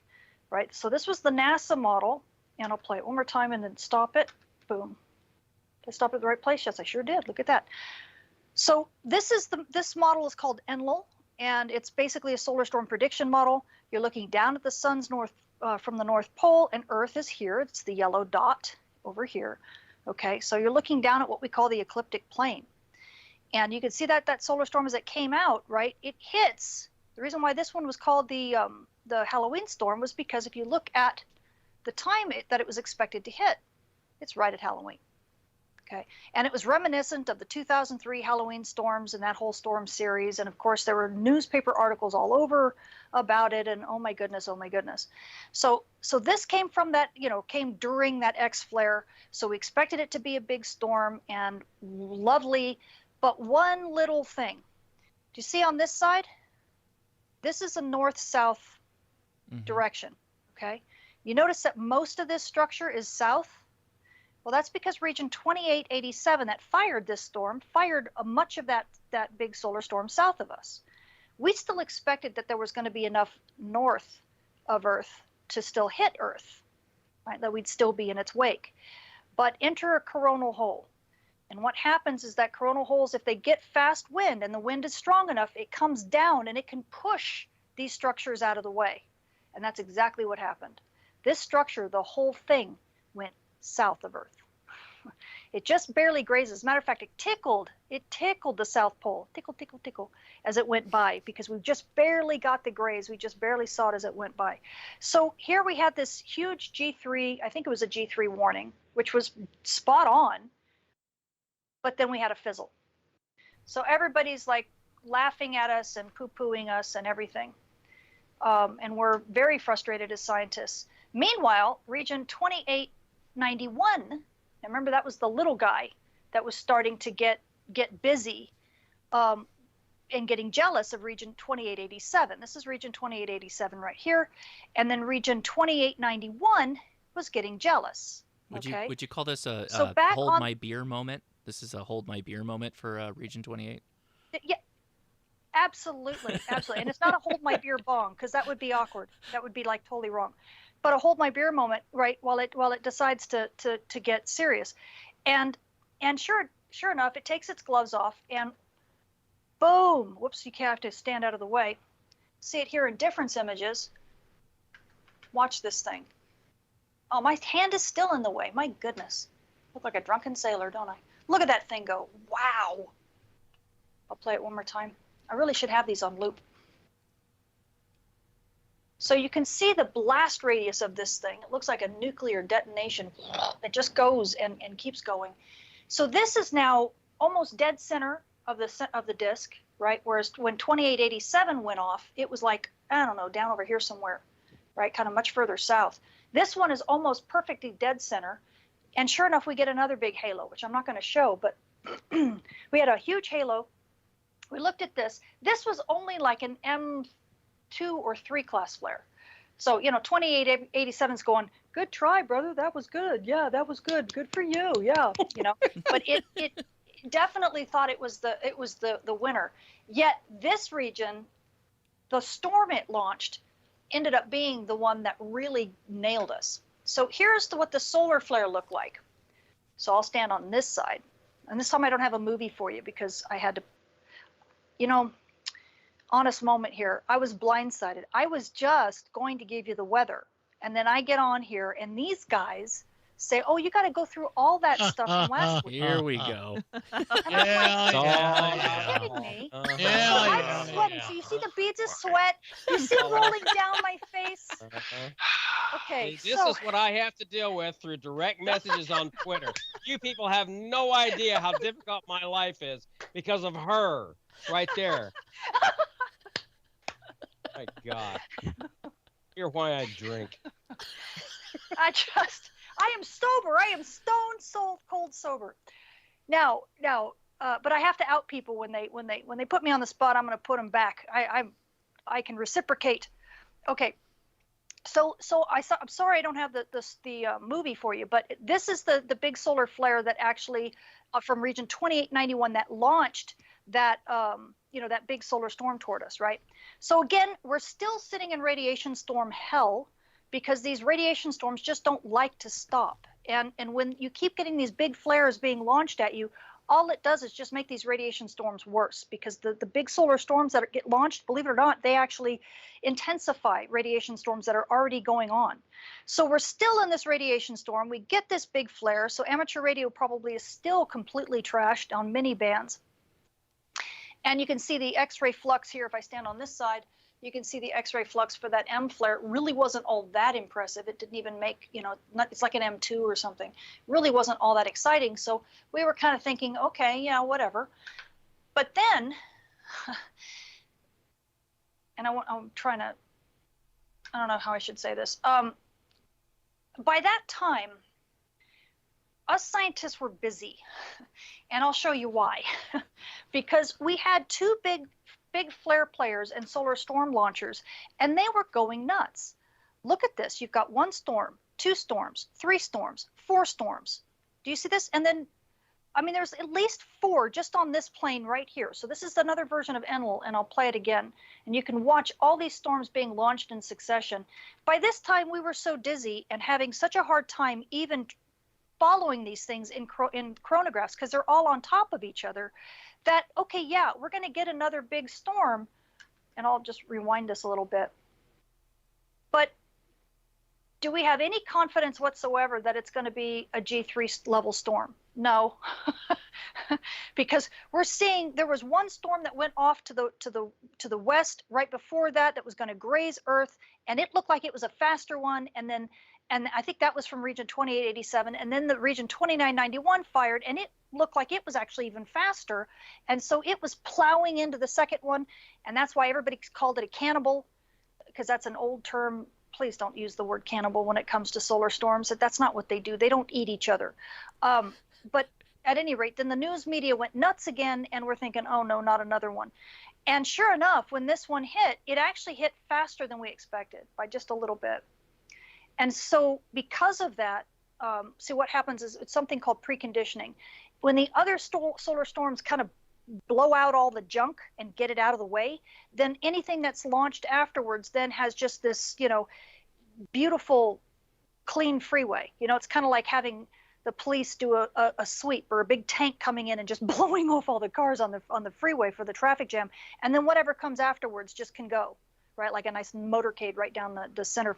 right? So this was the NASA model, and I'll play it one more time and then stop it. Boom. Did I stop at the right place? Yes, I sure did. Look at that. So this model is called Enlil, and it's basically a solar storm prediction model. You're looking down at the sun's from the North Pole, and Earth is here. It's the yellow dot over here. Okay, so you're looking down at what we call the ecliptic plane. And you can see that solar storm as it came out, right? It hits. The reason why this one was called the Halloween storm was because if you look at the time that it was expected to hit, it's right at Halloween. Okay, and it was reminiscent of the 2003 Halloween storms and that whole storm series. And of course, there were newspaper articles all over about it. And oh my goodness. So this came from that, came during that X flare. So we expected it to be a big storm and lovely. But one little thing. Do you see on this side? This is a north-south direction. Okay, you notice that most of this structure is south. Well, that's because region 2887 that fired this storm fired much of that big solar storm south of us. We still expected that there was going to be enough north of Earth to still hit Earth, right? That we'd still be in its wake. But enter a coronal hole. And what happens is that coronal holes, if they get fast wind and the wind is strong enough, it comes down and it can push these structures out of the way. And that's exactly what happened. This structure, the whole thing, went south of Earth. It just barely grazes. As a matter of fact, it tickled the South Pole, tickle, as it went by, because we just barely got the graze. We just barely saw it as it went by. So here we had this huge G3, I think it was a G3 warning, which was spot on, but then we had a fizzle. So everybody's like laughing at us and poo-pooing us and everything. And we're very frustrated as scientists. Meanwhile, region 2891, remember that was the little guy that was starting to get busy and getting jealous of region 2887. This is region 2887 right here. And then region 2891 was getting jealous. Would you call this a hold my beer moment? This is a hold my beer moment for region 28? Yeah, absolutely. And it's not a hold my beer bong, because that would be awkward. That would be like totally wrong. But a hold my beer moment, right? While it decides to get serious, and sure enough, it takes its gloves off, and boom! Whoops! You have to stand out of the way. See it here in difference images. Watch this thing. Oh, my hand is still in the way. My goodness, look like a drunken sailor, don't I? Look at that thing go! Wow! I'll play it one more time. I really should have these on loop. So you can see the blast radius of this thing. It looks like a nuclear detonation. It just goes and keeps going. So this is now almost dead center of the disk, right? Whereas when 2887 went off, it was like, I don't know, down over here somewhere, right? Kind of much further south. This one is almost perfectly dead center. And sure enough, we get another big halo, which I'm not going to show, but we had a huge halo. We looked at this. This was only like an M2 or 3 class flare. So, 2887's going, good try, brother. That was good. Yeah, that was good. Good for you. Yeah, but it definitely thought it was the winner. Yet this region, the storm it launched ended up being the one that really nailed us. So here's what the solar flare looked like. So I'll stand on this side. And this time I don't have a movie for you because I had to, honest moment here. I was blindsided. I was just going to give you the weather. And then I get on here and these guys say, "Oh, you got to go through all that stuff from last week." Here we go. Yeah. Kidding me? Yeah, I'm sweating. So you see the beads of sweat. You see it rolling down my face. Okay, See, this so is what I have to deal with through direct messages on Twitter. You people have no idea how difficult my life is because of her right there. My God. Hear why I drink. I am sober. I am stone cold sober. Now, but I have to out people when they put me on the spot. I'm going to put them back. I can reciprocate. Okay. So I'm sorry I don't have the movie for you, but this is the big solar flare that actually from region 2891 that launched that that big solar storm toward us, right? So again, we're still sitting in radiation storm hell because these radiation storms just don't like to stop. And when you keep getting these big flares being launched at you, all it does is just make these radiation storms worse because the big solar storms that get launched, believe it or not, they actually intensify radiation storms that are already going on. So we're still in this radiation storm. We get this big flare. So amateur radio probably is still completely trashed on many bands. And you can see the X-ray flux here. If I stand on this side, you can see the X-ray flux for that M flare. It really wasn't all that impressive. It didn't even make, it's like an M2 or something. Really wasn't all that exciting. So we were kind of thinking, okay, yeah, whatever. But then, and I'm trying to, I don't know how I should say this. By that time, us scientists were busy, and I'll show you why. Because we had two big flare players and solar storm launchers, and they were going nuts. Look at this. You've got one storm, two storms, three storms, four storms. Do you see this? And then, there's at least four just on this plane right here. So this is another version of Enlil, and I'll play it again. And you can watch all these storms being launched in succession. By this time, we were so dizzy and having such a hard time even following these things in chronographs because they're all on top of each other, that, okay, yeah, we're going to get another big storm. And I'll just rewind this a little bit. But do we have any confidence whatsoever that it's going to be a G3 level storm? No. Because we're seeing there was one storm that went off to the west right before that was going to graze Earth, and it looked like it was a faster one, and I think that was from region 2887, and then the region 2991 fired, and it looked like it was actually even faster, and so it was plowing into the second one, and that's why everybody called it a cannibal, because that's an old term. Please don't use the word cannibal when it comes to solar storms. That's not what they do. They don't eat each other. But at any rate, then the news media went nuts again, and we're thinking, oh no, not another one. And sure enough, when this one hit, it actually hit faster than we expected by just a little bit. And so because of that, see what happens is it's something called preconditioning. When the other solar storms kind of blow out all the junk and get it out of the way, then anything that's launched afterwards then has just this, beautiful, clean freeway. It's kind of like having the police do a sweep or a big tank coming in and just blowing off all the cars on the freeway for the traffic jam. And then whatever comes afterwards just can go, right? Like a nice motorcade right down the center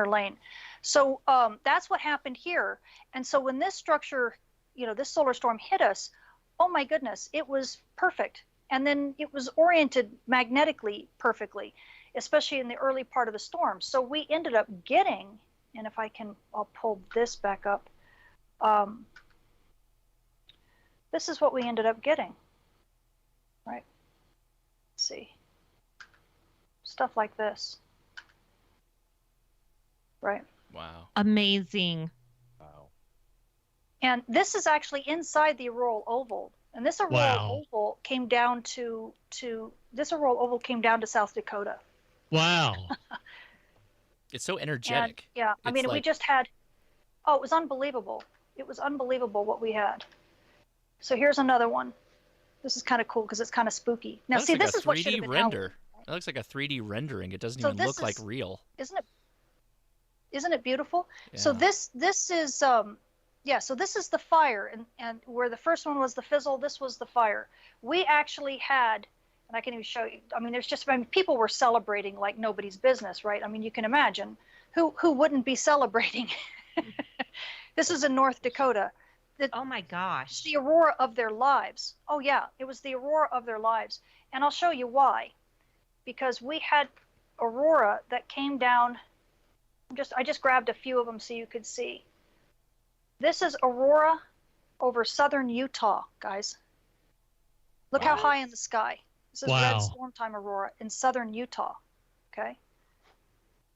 lane. So that's what happened here. And so when this structure, this solar storm hit us, oh my goodness, it was perfect. And then it was oriented magnetically perfectly, especially in the early part of the storm. So we ended up getting, and if I'll pull this back up. This is what we ended up getting, right? Let's see. Stuff like this. Right. Wow. Amazing. Wow. And this is actually inside the auroral oval. And this auroral oval came down to South Dakota. Wow. It's so energetic. And, yeah. We just had, it was unbelievable. It was unbelievable what we had. So here's another one. This is kind of cool because it's kind of spooky. Now, see, this is what should have been render. It looks like a 3D rendering. It doesn't even look like real. Isn't it beautiful? Yeah. So this is so this is the fire, and where the first one was the fizzle, this was the fire. We actually had, and I can even show you. People were celebrating like nobody's business, right? You can imagine who wouldn't be celebrating. This is in North Dakota. Oh my It's gosh. the aurora of their lives. Oh yeah, it was the aurora of their lives. And I'll show you why. Because we had aurora that came down. I just grabbed a few of them so you could see. This is aurora over southern Utah, guys. Look how high in the sky. This is red storm time aurora in southern Utah. Okay.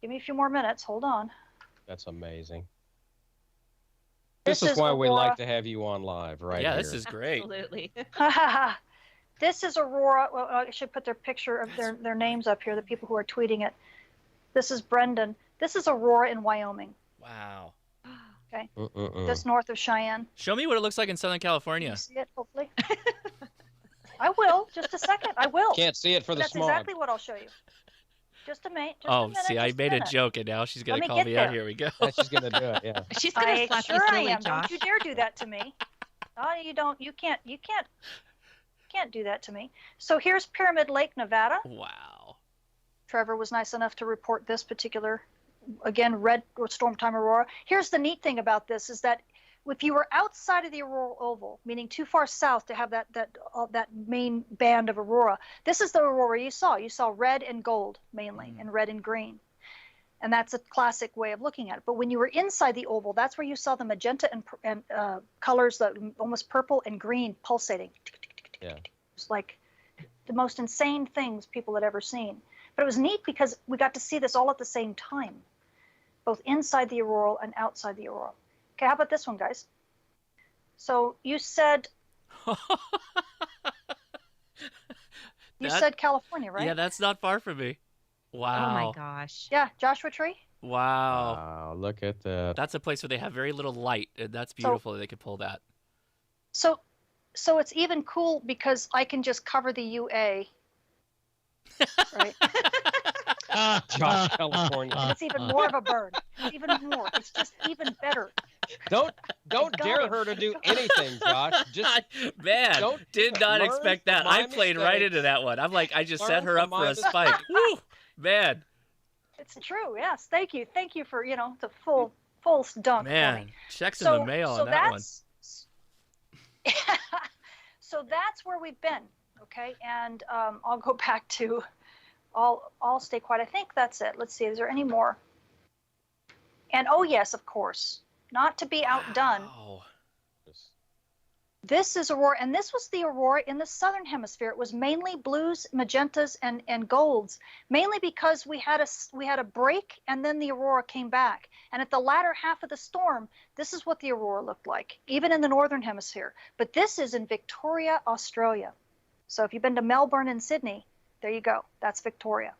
Give me a few more minutes. Hold on. That's amazing. This is why we like to have you on live, right? Yeah, here. this is great. Absolutely. This is aurora. Well, I should put their picture of their names up here, the people who are tweeting it. This is Brendan. This is aurora in Wyoming. Wow. Okay. Just north of Cheyenne. Show me what it looks like in Southern California. Can you see it, hopefully? I will. Just a second. I will. Can't see it for the That's smog. exactly what I'll show you. Just a minute. See, I made a joke, and now she's going to Let me call get me out. there. Here we go. Yeah, she's gonna do it. Yeah. She's gonna slap you silly, am. Josh. Don't you dare do that to me. Oh, you don't. You can't do that to me. So here's Pyramid Lake, Nevada. Wow. Trevor was nice enough to report this particular, again, red storm time aurora. Here's the neat thing about this is that if you were outside of the auroral oval, meaning too far south to have that main band of aurora, this is the aurora you saw. You saw red and gold mainly, and red and green. And that's a classic way of looking at it. But when you were inside the oval, that's where you saw the magenta and colors, almost purple and green pulsating. Yeah. It's like the most insane things people had ever seen. But it was neat because we got to see this all at the same time, both inside the auroral and outside the auroral. Okay, how about this one, guys? So you said said California, right? Yeah, that's not far from me. Wow. Oh my gosh. Yeah, Joshua Tree. Wow. Wow, look at that. That's a place where they have very little light, and that's beautiful that they could pull that. So it's even cool because I can just cover the UA. Right? Josh, California. It's even more of a burn. It's even more. It's just even better. Don't dare her to do anything, Josh. Just Man, did not learn expect that. from my I played right mistakes. into that one. I'm like, I just Learn set her from up for my a spike. Woo, man. It's true. Yes. Thank you. Thank you for the full dunk. For Man, me. checks in the mail on that one. So that's where we've been. Okay, and I'll go back to. I'll stay quiet. I think that's it. Let's see. Is there any more? And oh yes, of course. Not to be outdone. Wow. This is aurora, and this was the aurora in the southern hemisphere. It was mainly blues, magentas, and golds, mainly because we had a break, and then the aurora came back. And at the latter half of the storm, this is what the aurora looked like, even in the northern hemisphere. But this is in Victoria, Australia. So if you've been to Melbourne and Sydney, there you go. That's Victoria.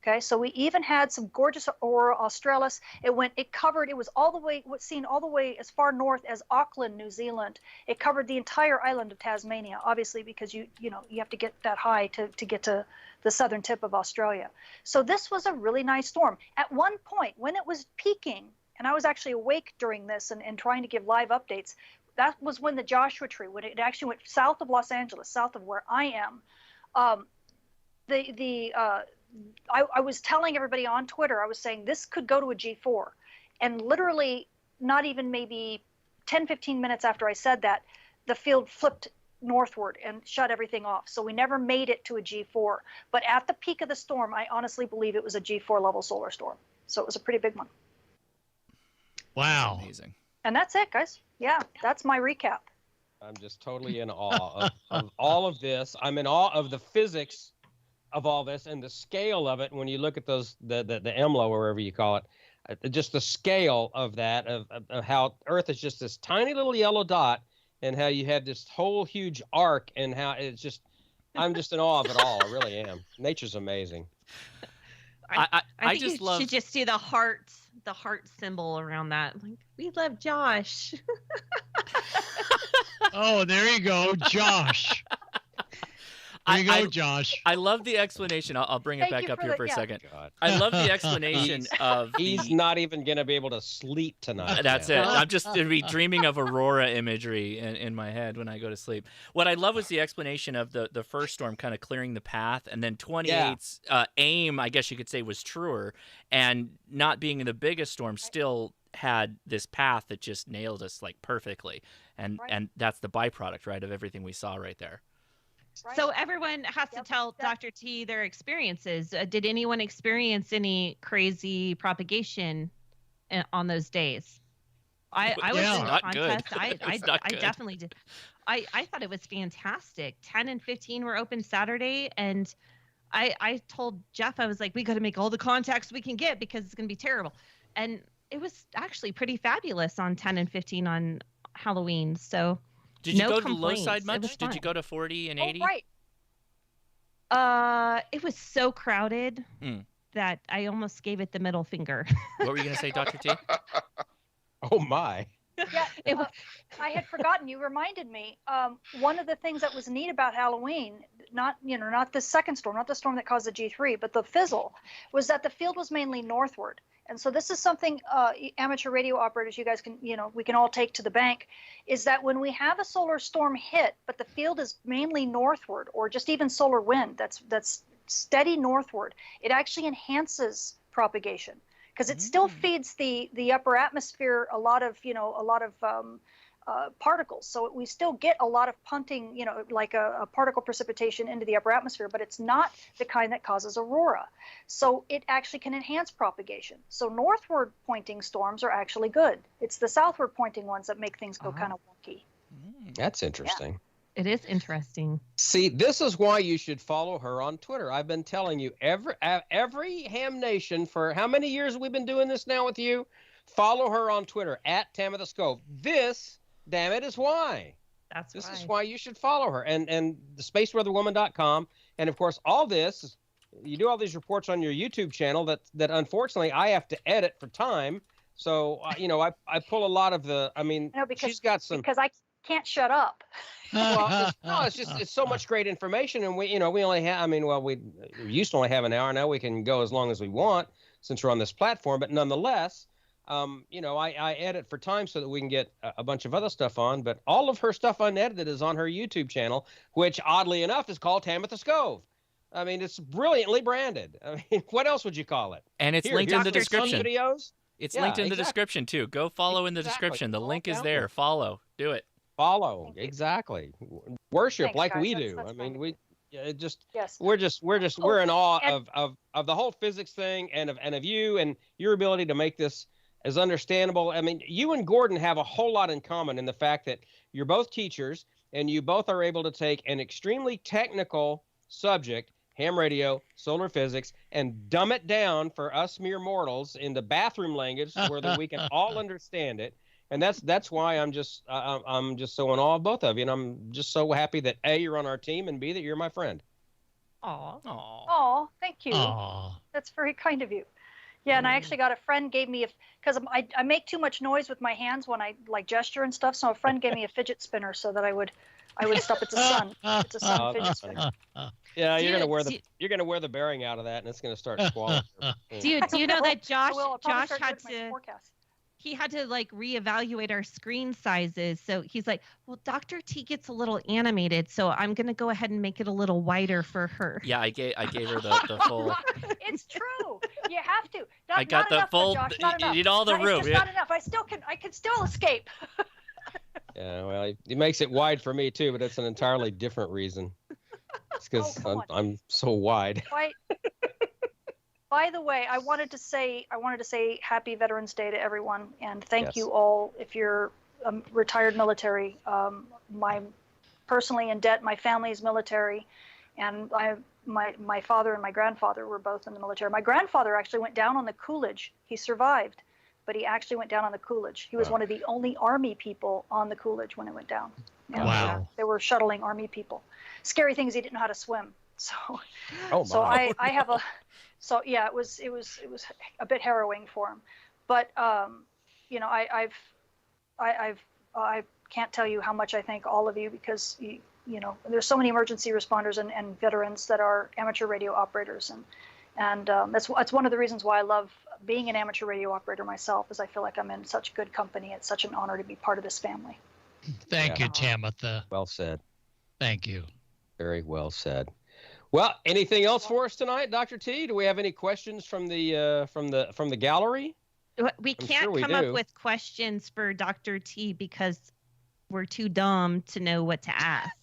Okay, so we even had some gorgeous aurora australis. It was all the way, seen all the way as far north as Auckland, New Zealand. It covered the entire island of Tasmania, obviously, because you have to get that high to get to the southern tip of Australia. So this was a really nice storm. At one point, when it was peaking, and I was actually awake during this and trying to give live updates, that was when the Joshua Tree, when it actually went south of Los Angeles, south of where I am, I was telling everybody on Twitter, I was saying this could go to a G4. And literally not even maybe 10, 15 minutes after I said that, the field flipped northward and shut everything off. So we never made it to a G4. But at the peak of the storm, I honestly believe it was a G4 level solar storm. So it was a pretty big one. Wow. Amazing. And that's it, guys. Yeah, that's my recap. I'm just totally in awe of all of this. I'm in awe of the physics of all this and the scale of it. When you look at those, the EMLO, or wherever you call it, just the scale of that, of how Earth is just this tiny little yellow dot, and how you have this whole huge arc, and how it's just, I'm just in awe of it all. I really am. Nature's amazing. I think just you love. should just do the heart symbol around that. Like, we love Josh. Oh, there you go, Josh. There you go, Josh. I love the explanation. I'll bring it back up here for a second. God. I love the explanation of. He's not even going to be able to sleep tonight. That's man. it. I'm just going to be dreaming of aurora imagery in my head when I go to sleep. What I love was the explanation of the first storm kind of clearing the path, and then 28's aim, I guess you could say, was truer, and not being in the biggest storm, still had this path that just nailed us like perfectly, and Right. and that's the byproduct, right, of everything we saw right there. Right. So everyone has to tell Dr. T their experiences. Did anyone experience any crazy propagation on those days? I was It's in the not good. contest. It's not I good. definitely did. I thought it was fantastic. 10 and 15 were open Saturday, and I told Jeff, I was like, we got to make all the contacts we can get because it's going to be terrible. And it was actually pretty fabulous on 10 and 15 on Halloween. So Did you no go to the low complaints. side It much? was Did you fun. go to 40 and Oh, 80? right. It was so crowded Mm. that I almost gave it the middle finger. What were you going to say, Dr. T? Oh my. Yeah, It was, I had forgotten. You reminded me. One of the things that was neat about Halloween, not the second storm, not the storm that caused the G3, but the fizzle, was that the field was mainly northward. And so this is something amateur radio operators, you guys can, we can all take to the bank, is that when we have a solar storm hit, but the field is mainly northward, or just even solar wind that's steady northward, it actually enhances propagation. Because it still feeds the upper atmosphere a lot of particles. So we still get a lot of punting, like a particle precipitation into the upper atmosphere, but it's not the kind that causes aurora. So it actually can enhance propagation. So northward pointing storms are actually good. It's the southward pointing ones that make things go kind of wonky. That's interesting. it is interesting. See, this is why you should follow her on Twitter. I've been telling you every Ham Nation for how many years have we been doing this now with you? Follow her on Twitter at Tamitha Skov. This, damn it, is why. This is why you should follow her. And the spaceweatherwoman.com. And of course, all this, you do all these reports on your YouTube channel that unfortunately I have to edit for time. So, I pull a lot of the, she's got some. Because I can't shut up. Well, it's so much great information, and we only have. We used to only have an hour. Now we can go as long as we want since we're on this platform. But nonetheless, I edit for time so that we can get a bunch of other stuff on. But all of her stuff unedited is on her YouTube channel, which oddly enough is called Tamitha Skov. It's brilliantly branded. What else would you call it? And it's linked in the description. Videos. It's linked in the description too. Go follow in the description. The link is there. Follow. Do it. Follow. Exactly. Worship. Thanks, like guys. we That's do. Yes. We're in awe of the whole physics thing and of you and your ability to make this as understandable. You and Gordon have a whole lot in common in the fact that you're both teachers and you both are able to take an extremely technical subject, ham radio, solar physics, and dumb it down for us mere mortals into bathroom language where that we can all understand it. And that's why I'm just so in awe of both of you, and I'm just so happy that A, you're on our team, and B, that you're my friend. Aw. Oh, thank you. Aw. That's very kind of you. Yeah, and I actually got a friend gave me because I make too much noise with my hands when I like gesture and stuff. So a friend gave me a fidget spinner so that I would stop. It's a sun. It's a sun fidget spinner. Yeah, you're gonna wear the bearing out of that, and it's gonna start squalling. Do you know that Josh I'll probably start had doing my to forecast. he had to like reevaluate our screen sizes. So he's like, well, Dr. T gets a little animated, so I'm gonna go ahead and make it a little wider for her. Yeah, I gave her the full. It's true. You have to. I got the full. Josh, not You enough. need all the room. It's just not enough. I can still escape. Yeah, well, it makes it wide for me too, but it's an entirely different reason. It's because I'm so wide. By the way, I wanted to say Happy Veterans Day to everyone, and thank Yes. you all. If you're retired military, personally in debt. My family is military, and my father and my grandfather were both in the military. My grandfather actually went down on the Coolidge. He survived, but he actually went down on the Coolidge. He was one of the only Army people on the Coolidge when it went down. And, Wow. they were shuttling Army people. Scary thing is he didn't know how to swim. So, Oh my. I have a. So yeah, it was a bit harrowing for him, but I can't tell you how much I thank all of you, because there's so many emergency responders and veterans that are amateur radio operators, and that's one of the reasons why I love being an amateur radio operator myself, is I feel like I'm in such good company. It's such an honor to be part of this family. Thank you, Tamitha. Well said. Thank you. Very well said. Well, anything else for us tonight, Dr. T? Do we have any questions from the gallery? We I'm can't sure we come do. up with questions for Dr. T because we're too dumb to know what to ask.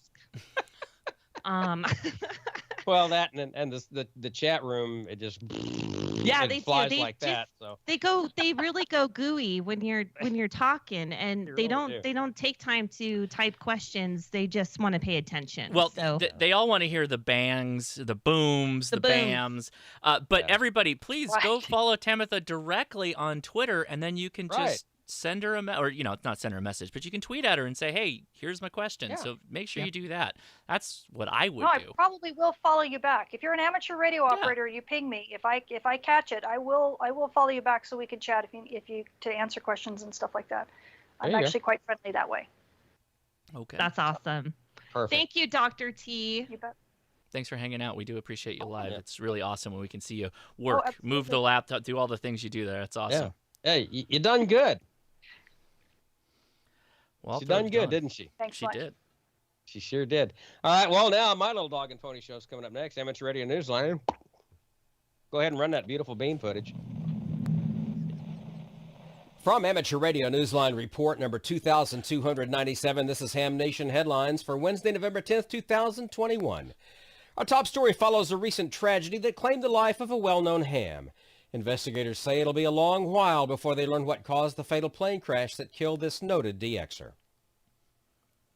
Well, that and the chat room, it just Yeah, it they flies do. like that. So They really go gooey when you're talking, and They they really do. don't take time to type questions. They just want to pay attention. Well, so they all want to hear the bangs, the booms, the booms. bams. But Yeah. everybody, please go Right. follow Tamitha directly on Twitter, and then you can Right. just send her or not send her a message, but you can tweet at her and say, "Hey, here's my question." Yeah. So make sure Yeah. you do that. That's what I would No, I do. probably will follow you back. If you're an amateur radio operator, you ping me. If I catch it, I will follow you back so we can chat if you to answer questions and stuff like that. There I'm you go. actually quite friendly that way. Okay. That's awesome. perfect. Thank you, Dr. T. You bet. Thanks for hanging out. We do appreciate you live. Yeah. It's really awesome when we can see you work, move the absolutely. laptop, do all the things you do there. It's awesome. Hey, you done good. Well, She throw done it good, down. didn't she? Thanks She much. did. She sure did. All right, well, now my little dog and pony show's coming up next. Amateur Radio Newsline. Go ahead and run that beautiful beam footage. From Amateur Radio Newsline report number 2297, this is Ham Nation headlines for Wednesday, November 10th, 2021. Our top story follows a recent tragedy that claimed the life of a well-known ham. Investigators say it'll be a long while before they learn what caused the fatal plane crash that killed this noted DXer.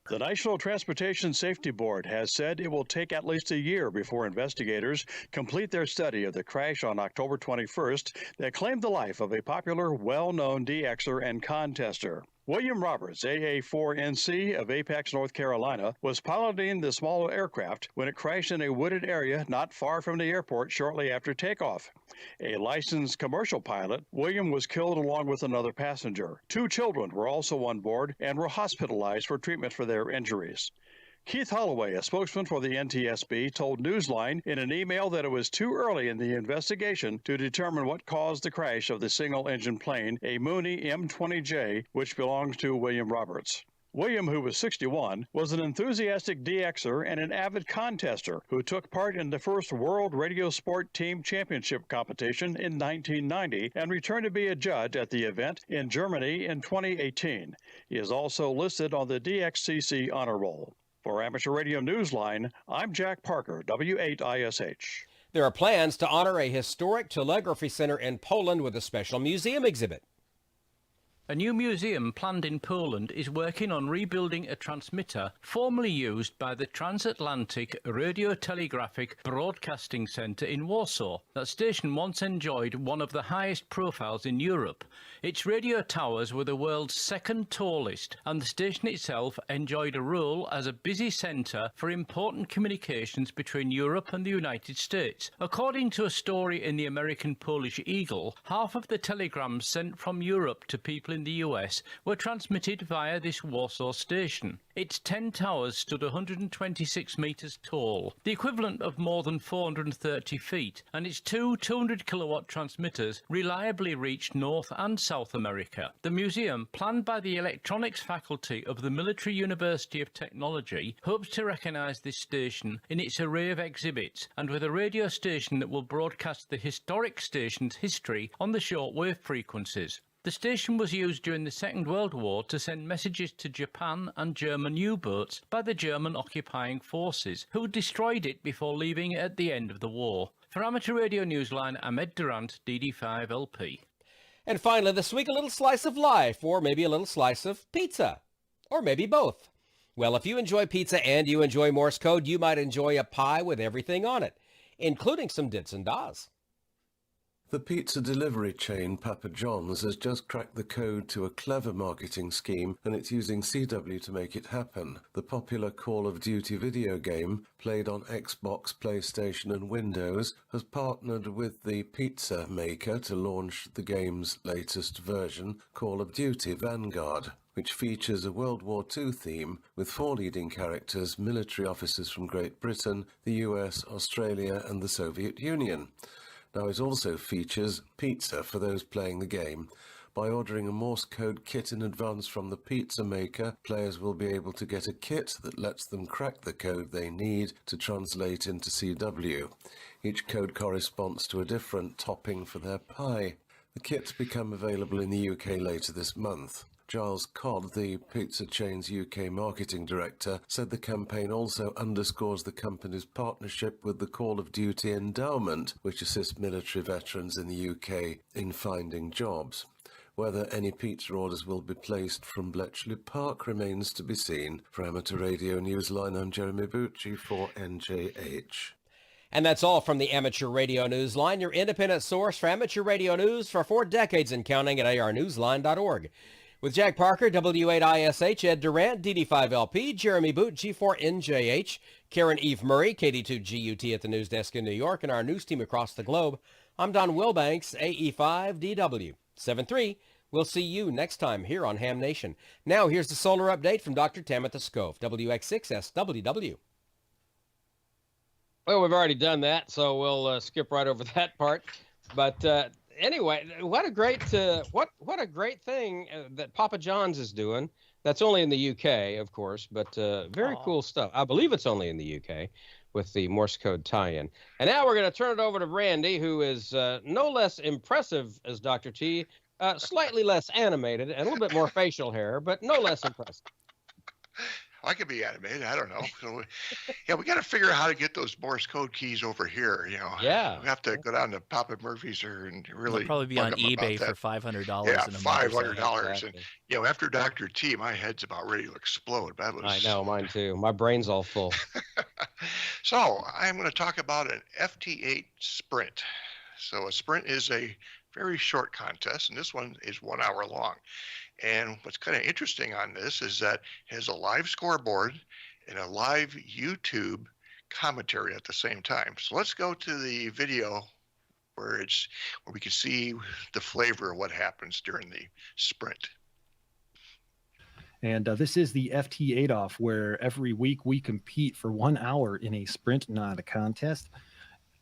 The National Transportation Safety Board has said it will take at least a year before investigators complete their study of the crash on October 21st that claimed the life of a popular, well-known DXer and contester. William Roberts, AA4NC of Apex, North Carolina, was piloting the small aircraft when it crashed in a wooded area not far from the airport shortly after takeoff. A licensed commercial pilot, William was killed along with another passenger. 2 children were also on board and were hospitalized for treatment for their injuries. Keith Holloway, a spokesman for the NTSB, told Newsline in an email that it was too early in the investigation to determine what caused the crash of the single-engine plane, a Mooney M20J, which belongs to William Roberts. William, who was 61, was an enthusiastic DXer and an avid contester who took part in the first World Radio Sport Team Championship competition in 1990 and returned to be a judge at the event in Germany in 2018. He is also listed on the DXCC Honor Roll. For Amateur Radio Newsline, I'm Jack Parker, W8ISH. There are plans to honor a historic telegraphy center in Poland with a special museum exhibit. A new museum planned in Poland is working on rebuilding a transmitter formerly used by the Transatlantic Radiotelegraphic Broadcasting Centre in Warsaw. That station once enjoyed one of the highest profiles in Europe. Its radio towers were the world's second tallest, and the station itself enjoyed a role as a busy centre for important communications between Europe and the United States. According to a story in the American Polish Eagle, half of the telegrams sent from Europe to people in the US were transmitted via this Warsaw station. Its 10 towers stood 126 metres tall, the equivalent of more than 430 feet, and its 2 200-kilowatt transmitters reliably reached North and South America. The museum, planned by the Electronics Faculty of the Military University of Technology, hopes to recognise this station in its array of exhibits, and with a radio station that will broadcast the historic station's history on the shortwave frequencies. The station was used during the Second World War to send messages to Japan and German U-boats by the German occupying forces, who destroyed it before leaving it at the end of the war. For Amateur Radio Newsline, I'm Ed Durant, DD5LP. And finally, this week, a little slice of life, or maybe a little slice of pizza, or maybe both. Well, if you enjoy pizza and you enjoy Morse code, you might enjoy a pie with everything on it, including some dits and das. The pizza delivery chain Papa John's has just cracked the code to a clever marketing scheme, and it's using CW to make it happen. The popular Call of Duty video game, played on Xbox, PlayStation and Windows, has partnered with the pizza maker to launch the game's latest version, Call of Duty Vanguard, which features a World War II theme with 4 leading characters, military officers from Great Britain, the US, Australia and the Soviet Union. Now it also features pizza for those playing the game. By ordering a Morse code kit in advance from the pizza maker, players will be able to get a kit that lets them crack the code they need to translate into CW. Each code corresponds to a different topping for their pie. The kit's become available in the UK later this month. Giles Codd, the pizza chain's UK marketing director, said the campaign also underscores the company's partnership with the Call of Duty Endowment, which assists military veterans in the UK in finding jobs. Whether any pizza orders will be placed from Bletchley Park remains to be seen. For Amateur Radio Newsline, I'm Jeremy Bucci for NJH. And that's all from the Amateur Radio Newsline, your independent source for amateur radio news for 4 decades and counting at arnewsline.org. With Jack Parker, W8ISH, Ed Durant, DD5LP, Jeremy Bucci for NJH, Karen Eve Murray, KD2GUT at the news desk in New York, and our news team across the globe, I'm Don Wilbanks, AE5DW. 7-3. We'll see you next time here on Ham Nation. Now, here's the solar update from Dr. Tamitha Skov, WX6SWW. Well, we've already done that, so we'll skip right over that part. But anyway, what a great thing that Papa John's is doing. That's only in the UK, of course, but very cool stuff. I believe it's only in the UK with the Morse code tie-in. And now we're going to turn it over to Randy, who is no less impressive as Dr. T, slightly less animated and a little bit more facial hair, but no less impressive. I could be animated. I don't know. So, yeah, we got to figure out how to get those Morse code keys over here. You know, yeah, we have to go down to Papa Murphy's and really. They'll probably be on eBay for $500. Yeah, in a $500. Exactly. And you know, after Dr. T, my head's about ready to explode. That was. I know, mine too. My brain's all full. So I'm going to talk about an FT8 sprint. So a sprint is a very short contest, and this one is 1 hour long. And what's kind of interesting on this is that it has a live scoreboard and a live YouTube commentary at the same time. So let's go to the video where we can see the flavor of what happens during the sprint. And this is the FT8 off, where every week we compete for 1 hour in a sprint, not a contest.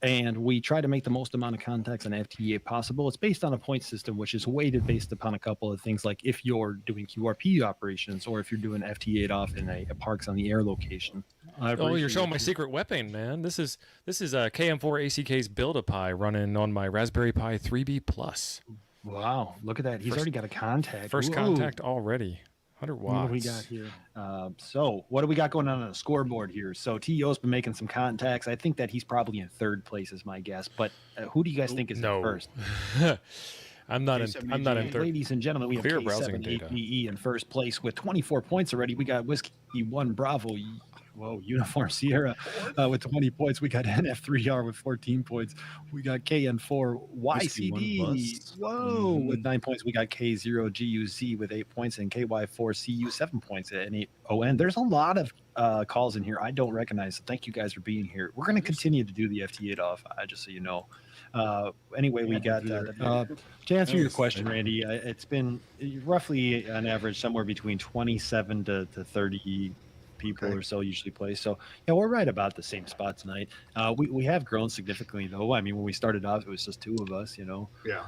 And we try to make the most amount of contacts on FT8 possible. It's based on a point system, which is weighted based upon a couple of things, like if you're doing QRP operations or if you're doing FT8 off in a parks on the air location. Oh, you're showing my secret weapon, man. This is KM4 ACK's Build-A-Pi running on my Raspberry Pi 3B Plus. Wow, look at that. He's already got a contact. First contact already. 100 watts. What do we got here? So what do we got going on the scoreboard here? So T.O.'s been making some contacts. I think that he's probably in third place is my guess. But who do you guys think is in first? I'm not in third. Ladies and gentlemen, we have K7APE in first place with 24 points already. We got Whiskey 1 Bravo. Whoa, Uniform Sierra with 20 points. We got NF3R with 14 points. We got KN4 YCD. Whoa, with 9 points. We got K0GUZ with 8 points and KY4CU 7 points and 8 ON. There's a lot of calls in here I don't recognize. So thank you guys for being here. We're going to continue to do the FT8 off, just so you know. Anyway, we got to answer your question, Randy. It's been roughly an average somewhere between 27 to 30 people or so usually play. So yeah, we're right about the same spot tonight. We have grown significantly though. I mean, when we started off, it was just 2 of us, you know. Yeah.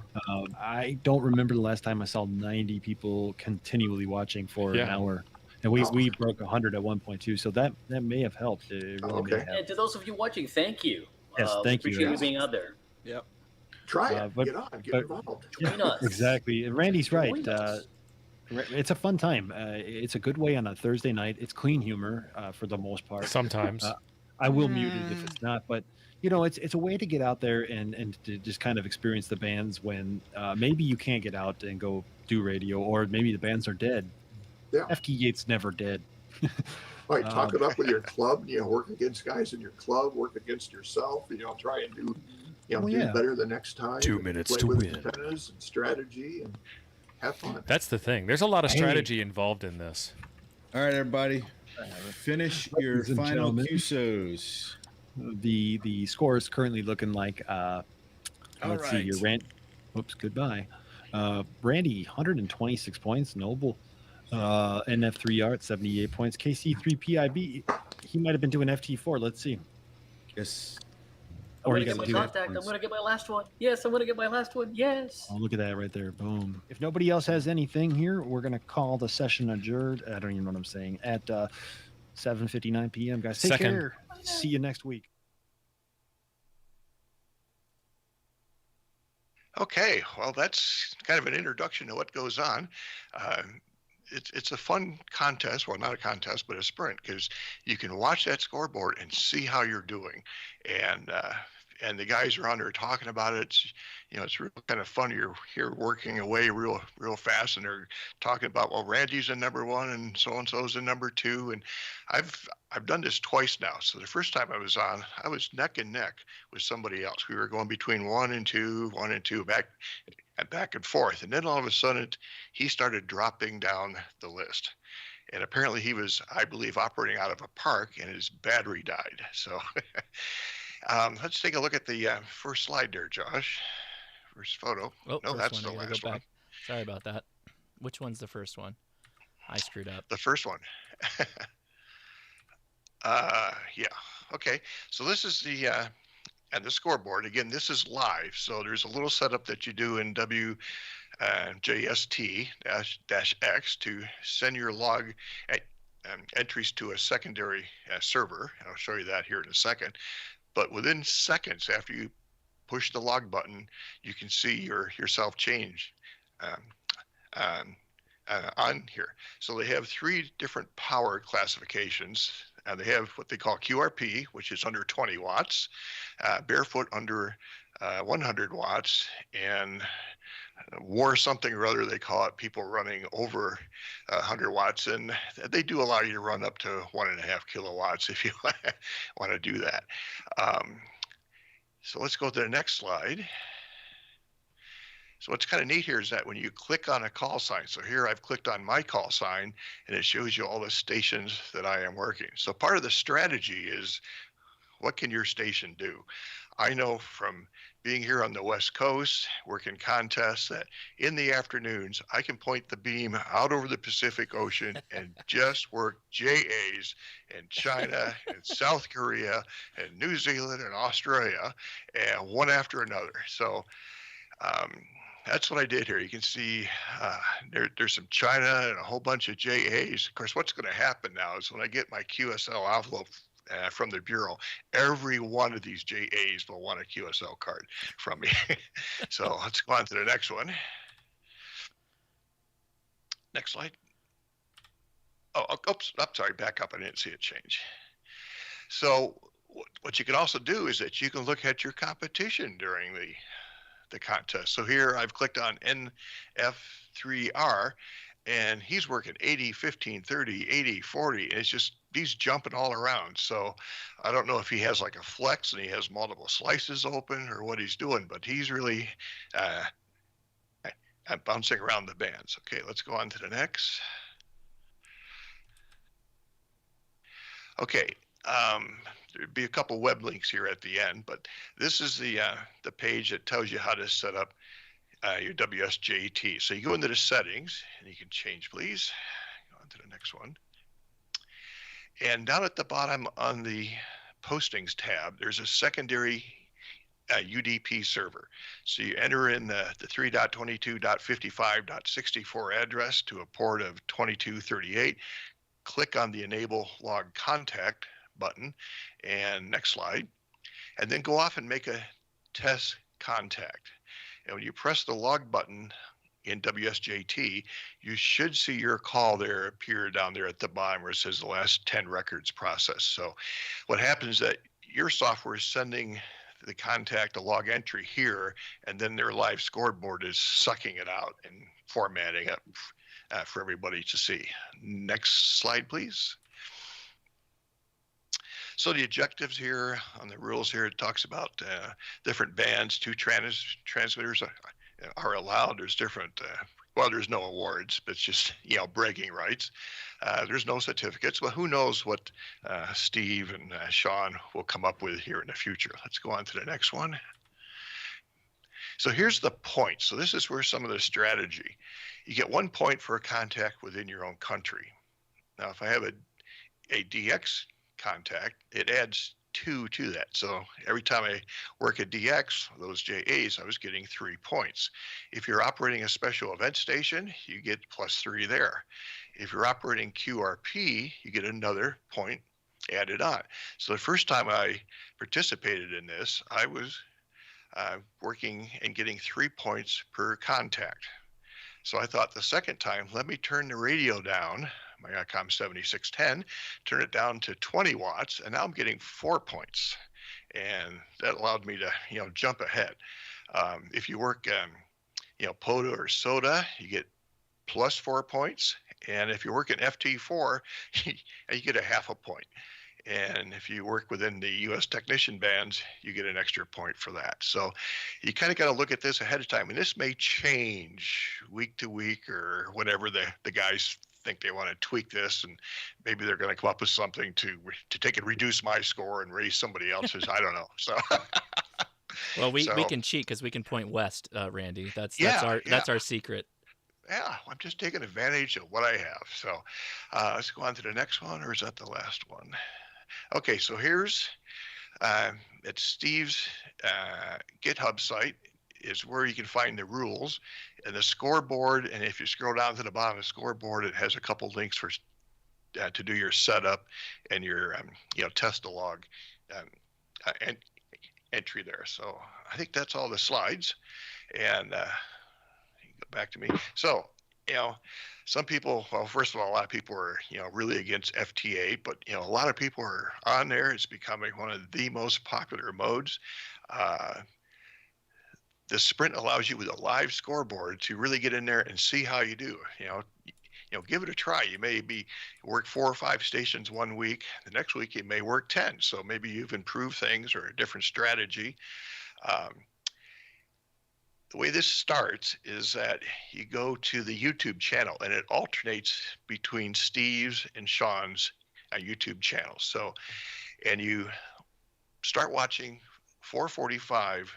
I don't remember the last time I saw 90 people continually watching for an hour. And we broke 100 at one point too. So that may have helped. It really may have. And to those of you watching, thank you. Yes, thank you. Appreciate you being out there. Yep. Try it. Get on. Get involved. Join us. Exactly. And Randy's right. It's a fun time. It's a good way on a Thursday night. It's clean humor for the most part. Sometimes. I will mute it if it's not, but you know, it's a way to get out there and to just kind of experience the bands when maybe you can't get out and go do radio, or maybe the bands are dead. Yeah. FT8's never dead. Right, talk it up with your club. You know, work against guys in your club. Work against yourself. You know, try and do better the next time. 2 minutes play to with win. Antennas and strategy and have fun. That's the thing. There's a lot of strategy involved in this. All right, everybody, finish your final QSOs. The score is currently looking like. Let's see your rant. Whoops, goodbye. Randy, 126 points. Noble. NF3R at 78 points. KC3PIB, he might have been doing FT4. Let's see. Yes. I'm going to get my contact. I'm going to get my last one. Yes, I'm going to get my last one. Yes. Oh, look at that right there. Boom. If nobody else has anything here, we're going to call the session adjourned. I don't even know what I'm saying. At 7:59 p.m. Guys, take care. See you next week. Okay, well, that's kind of an introduction to what goes on. It's a fun contest. Well, not a contest, but a sprint, because you can watch that scoreboard and see how you're doing, and the guys are on there talking about it. It's real kind of fun. You're here working away real fast, and they're talking about, well, Randy's in number 1 and so's in number 2, and I've done this twice now. So the first time I was on, I was neck and neck with somebody else. We were going between 1 and 2, back and forth, and then all of a sudden he started dropping down the list, and apparently he was, I believe, operating out of a park, and his battery died. So let's take a look at the first slide there, Josh. First photo. Oh, no, that's the last one. Sorry about that. Which one's the first one? I screwed up. The first one. Yeah. Okay. So this is the scoreboard. Again, this is live. So there's a little setup that you do in WJST-X to send your log entries to a secondary server. And I'll show you that here in a second. But within seconds after you push the log button, you can see yourself change on here. So they have 3 different power classifications. They have what they call QRP, which is under 20 watts, barefoot under 100 watts, and war something or other, they call it, people running over 100 watts. And they do allow you to run up to 1.5 kilowatts if you want to do that. So let's go to the next slide. So what's kind of neat here is that when you click on a call sign, so here I've clicked on my call sign, and it shows you all the stations that I am working. So part of the strategy is, what can your station do? I know from being here on the West Coast, working contests, that in the afternoons, I can point the beam out over the Pacific Ocean and just work JAs in China and South Korea and New Zealand and Australia, and one after another. So that's what I did here. You can see there's some China and a whole bunch of JAs. Of course, what's going to happen now is when I get my QSL envelope from the Bureau, every one of these JAs will want a QSL card from me. So let's go on to the next one. Next slide. Oh, oops, I'm sorry, back up. I didn't see it change. So what you can also do is that you can look at your competition during the contest. So here I've clicked on NF3R, and he's working 80, 15, 30, 80, 40, and it's just, he's jumping all around. So I don't know if he has like a flex and he has multiple slices open or what he's doing, but he's really bouncing around the bands. Okay, let's go on to the next. Okay, there'd be a couple web links here at the end, but this is the page that tells you how to set up your WSJT. So you go into the settings, and you can change, please. Go on to the next one. And down at the bottom on the postings tab, there's a secondary UDP server. So you enter in the 3.22.55.64 address to a port of 2238. Click on the Enable Log Contact button, and next slide, and then go off and make a test contact. And when you press the log button in WSJT, you should see your call there appear down there at the bottom where it says the last 10 records processed. So what happens is that your software is sending the contact a log entry here, and then their live scoreboard is sucking it out and formatting it for everybody to see. Next slide, please. So the objectives here on the rules here, it talks about different bands. 2 transmitters are allowed. There's different, well, there's no awards, but it's just, bragging rights. There's no certificates. Well, who knows what Steve and Sean will come up with here in the future. Let's go on to the next one. So here's the point. So this is where some of the strategy. You get 1 point for a contact within your own country. Now, if I have a DX contact, it adds 2 to that. So every time I work a DX, those JAs, I was getting 3 points. If you're operating a special event station, you get +3 there. If you're operating QRP, you get another point added on. So the first time I participated in this, I was working and getting 3 points per contact. So I thought the second time, let me turn the radio down, my Icom 7610, turn it down to 20 watts, and now I'm getting 4 points. And that allowed me to, jump ahead. If you work, POTA or SOTA, you get plus 4 points. And if you work in FT4, you get a half a point. And if you work within the U.S. technician bands, you get an extra point for that. So you kind of got to look at this ahead of time. And this may change week to week or whenever the guys think they want to tweak this, and maybe they're going to come up with something to take and reduce my score and raise somebody else's. I don't know. So. Well, we can cheat because we can point west, Randy. That's our secret. Yeah, I'm just taking advantage of what I have. So let's go on to the next one, or is that the last one? Okay, so here's at Steve's GitHub site is where you can find the rules and the scoreboard. And if you scroll down to the bottom of the scoreboard, it has a couple links for to do your setup and your test log and entry there. So I think that's all the slides. And go back to me. So, some people, well, first of all, a lot of people are, really against FT8, but, a lot of people are on there. It's becoming one of the most popular modes. The Sprint allows you with a live scoreboard to really get in there and see how you do. Give it a try. You may work 4 or 5 stations one week. The next week you may work 10. So maybe you've improved things or a different strategy. The way this starts is that you go to the YouTube channel, and it alternates between Steve's and Sean's YouTube channels. So, and you start watching 4:45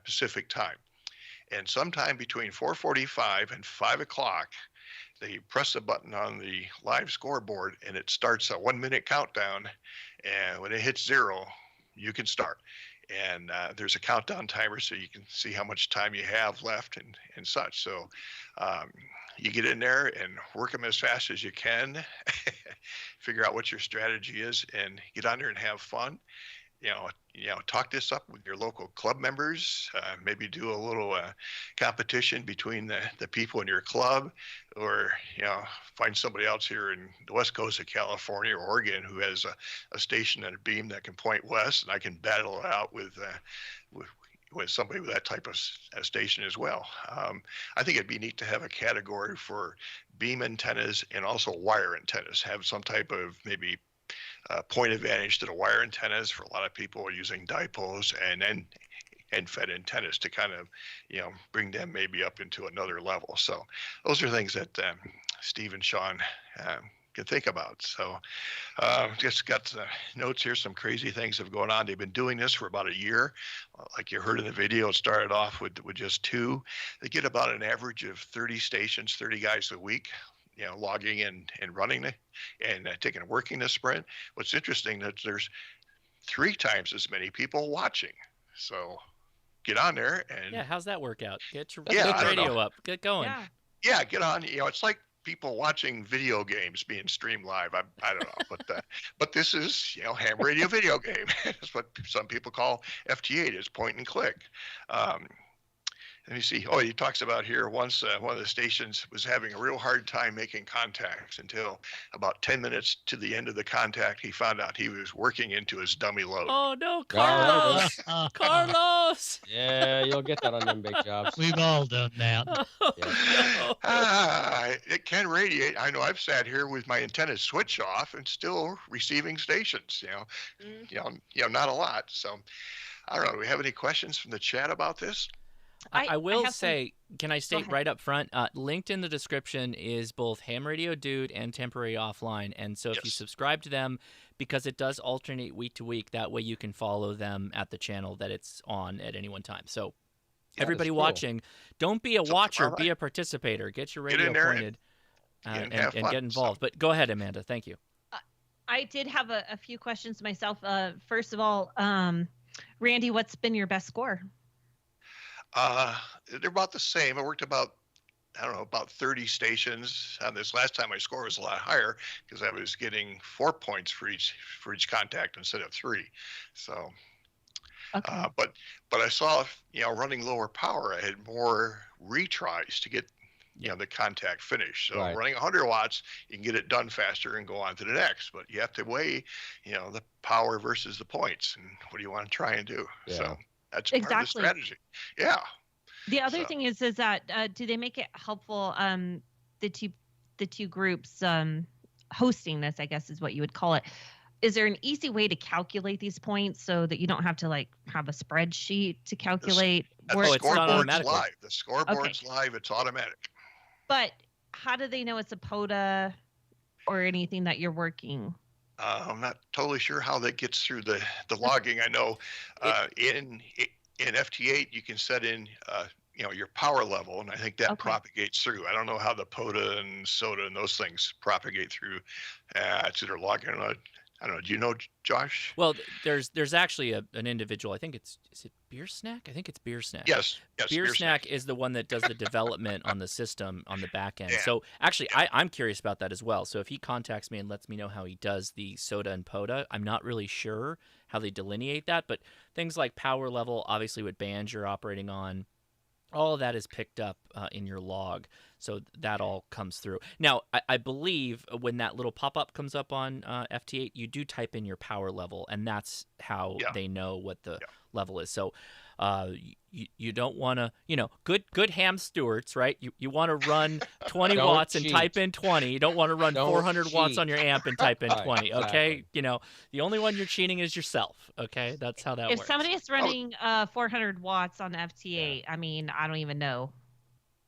Pacific time, and sometime between 4:45 and 5 o'clock, they press a button on the live scoreboard, and it starts a 1-minute countdown. And when it hits 0, you can start. And there's a countdown timer so you can see how much time you have left and such. So you get in there and work them as fast as you can, figure out what your strategy is, and get on there and have fun. Talk this up with your local club members, maybe do a little competition between the people in your club, or, find somebody else here in the west coast of California or Oregon who has a station and a beam that can point west, and I can battle it out with somebody with that type of station as well. I think it'd be neat to have a category for beam antennas and also wire antennas, have some type of maybe point advantage to the wire antennas. For a lot of people are using dipoles and fed antennas to kind of, bring them maybe up into another level. So those are things that Steve and Sean can think about. So just got the notes here. Some crazy things have gone on. They've been doing this for about a year. Like you heard in the video, it started off with just 2. They get about an average of 30 stations, 30 guys a week, logging and running and working the Sprint. What's interesting that there's 3 times as many people watching. So get on there and how's that work out? Get your radio up. Get going. Yeah, get on. It's like people watching video games being streamed live. I don't know, but this is ham radio video game. That's what some people call FT8 is point and click. Let me see. Oh, he talks about here once one of the stations was having a real hard time making contacts until about 10 minutes to the end of the contact, he found out he was working into his dummy load. Oh, no, Carlos! Carlos! Yeah, you'll get that on them big jobs. We've all done that. It can radiate. I know I've sat here with my antennas switch off and still receiving stations, not a lot. So I don't know. Do we have any questions from the chat about this? I will say, can I state right up front, linked in the description is both Ham Radio Dude and Temporary Offline. And so if you subscribe to them, because it does alternate week to week, that way you can follow them at the channel that it's on at any one time. So everybody watching, don't be a watcher, be a participator. Get your radio pointed and get involved. But go ahead, Amanda. Thank you. I did have a few questions myself. First of all, Randy, what's been your best score? They're about the same. I worked about 30 stations on this. Last time my score was a lot higher because I was getting 4 points for each contact instead of 3. So Okay. But I saw, running lower power, I had more retries to get, the contact finished. So running 100 watts, you can get it done faster and go on to the next. But you have to weigh, the power versus the points, and what do you want to try and do? Yeah. So that's part of the strategy. Yeah. The other thing is that do they make it helpful? The two groups hosting this, I guess, is what you would call it. Is there an easy way to calculate these points so that you don't have to have a spreadsheet to calculate? The scoreboard's live. The scoreboard's live. It's automatic. But how do they know it's a POTA or anything that you're working? I'm not totally sure how that gets through the logging. I know in FT8 you can set in your power level, and I think that propagates through. I don't know how the POTA and SOTA and those things propagate through to their logging. I don't know. Do you know, Josh? Well, there's actually an individual. I think is it Beer Snack? I think it's Beer Snack. Yes. Beer Snack is the one that does the development on the system on the back end. Yeah. So actually, I'm curious about that as well. So if he contacts me and lets me know how he does the SOTA and POTA, I'm not really sure how they delineate that. But things like power level, obviously what bands you're operating on, all of that is picked up in your log, so that all comes through. Now, I believe when that little pop-up comes up on FT8, you do type in your power level, and that's how they know what the level is. So you don't want to, good ham stewards, right? You want to run 20 watts and type in 20. You don't want to run 400 watts on your amp and type in 20, okay? Exactly. The only one you're cheating is yourself, okay? That's how that works. If somebody is running 400 watts on FT8, I mean, I don't even know.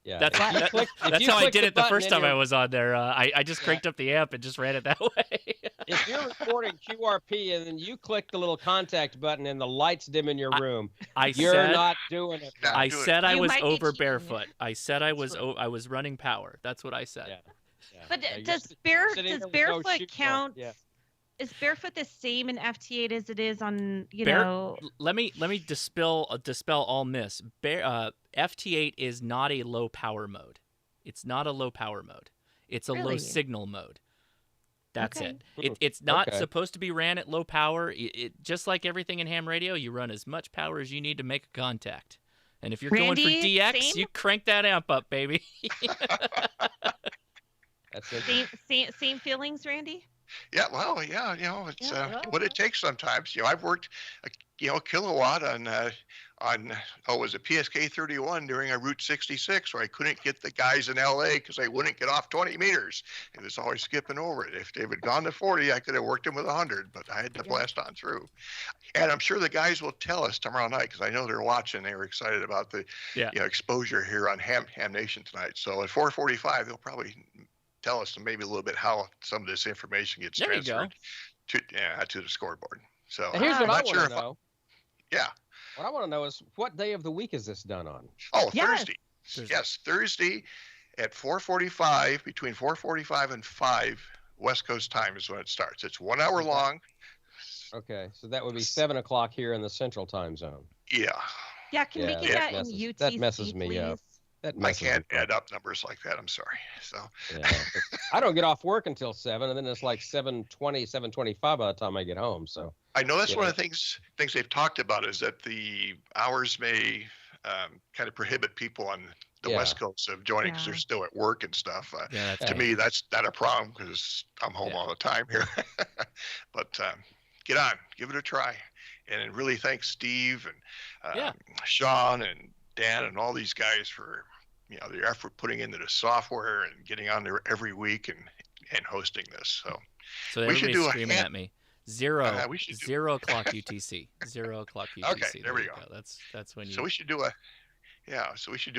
Yeah, that's how I did it the first time I was on there. I just cranked up the amp and just ran it that way. If you're recording QRP and then you click the little contact button and the lights dim in your room, you're not doing it. I said I was over barefoot. I said I was running power. That's what I said. Yeah. But does barefoot count? Yeah. Is barefoot the same in FT8 as it is on, Let me dispel all myths. FT8 is not a low power mode. It's not a low power mode. It's a low signal mode. That's it. It's not supposed to be ran at low power. It just like everything in ham radio, you run as much power as you need to make a contact. And if you're going for DX, you crank that amp up, baby. That's it. Same feelings, Randy? Yeah, well, it's what it takes sometimes. I've worked a kilowatt on was it PSK 31 during a Route 66 where I couldn't get the guys in LA because they wouldn't get off 20 meters. It was always skipping over it. If they had gone to 40, I could have worked them with 100, but I had to blast on through. And I'm sure the guys will tell us tomorrow night because I know they're watching. They were excited about the exposure here on Ham Nation tonight. So at 4:45, they'll probably tell us maybe a little bit how some of this information gets transferred to the scoreboard. So and here's what I want to know. Yeah. What I want to know is what day of the week is this done on? Oh, Thursday. Yes, Thursday at 4:45, between 4:45 and 5 West Coast time is when it starts. It's 1 hour long. Okay, so that would be 7 o'clock here in the Central Time Zone. Yeah. Yeah, can we get that in UTC, that messes me up. I can't add up numbers like that. I'm sorry. So I don't get off work until 7, and then it's like 7:20, 7:25 by the time I get home. So I know that's one of the things they've talked about is that the hours may kind of prohibit people on the West Coast of joining because they're still at work and stuff. To me, that's not a problem because I'm home all the time here. But get on, give it a try, and really thanks Steve and Sean and Dan and all these guys for their effort putting into the software and getting on there every week and hosting this. So everybody's screaming at me. 0 o'clock UTC. 0 o'clock UTC. Okay, there we go. That's when you. So we should do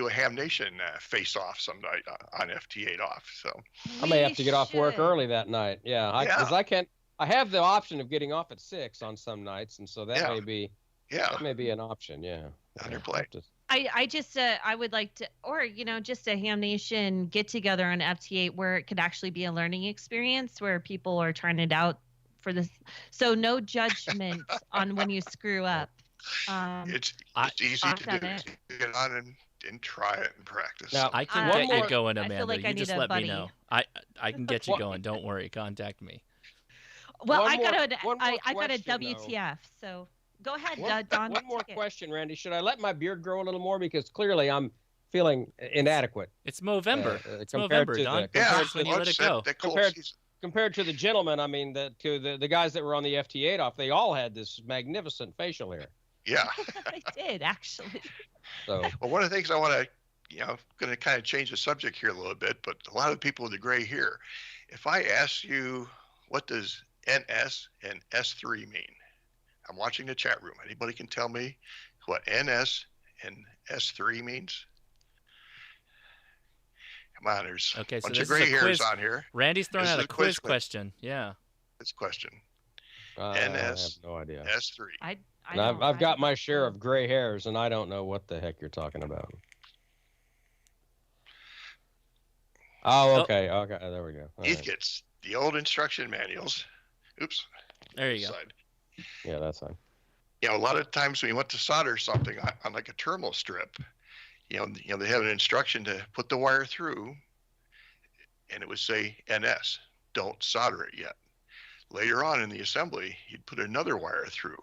a Ham Nation face-off some night on FT8 off. So I may have to get off work early that night. Because I can't. I have the option of getting off at 6 on some nights, and so that may be an option. Yeah. On your plate. I would like to, or, just a Ham Nation get together on FT8 where it could actually be a learning experience where people are trying it out for this. So no judgment on when you screw up. It's easy to do. Get on and try it and practice. Now, I can get you going, Amanda. You just let me know. I can get you going. Don't worry. Contact me. Well, I got a WTF, so. Go ahead, Don. One more question, Randy. Should I let my beard grow a little more? Because clearly I'm feeling inadequate. It's Movember. It's compared Movember, to Don. Yeah, When you let it go. Compared to the gentlemen, I mean, the guys that were on the FT8 off, they all had this magnificent facial hair. Yeah. I did, actually. So, well, one of the things I want to, going to kind of change the subject here a little bit, but a lot of people with the gray hair, if I ask you, what does NS and S3 mean? I'm watching the chat room. Anybody can tell me what NS and S3 means? Come on, there's a bunch of gray hairs on here. Randy's throwing out a quiz question. Yeah. This question. NS. I have no idea. S3. I've got my share of gray hairs, and I don't know what the heck you're talking about. Oh, okay. Okay, there we go. Heath gets the old instruction manuals. Oops. There you go. Yeah, that's fine. A lot of times when you want to solder something on like a terminal strip, they have an instruction to put the wire through, and it would say NS, don't solder it yet. Later on in the assembly, you'd put another wire through,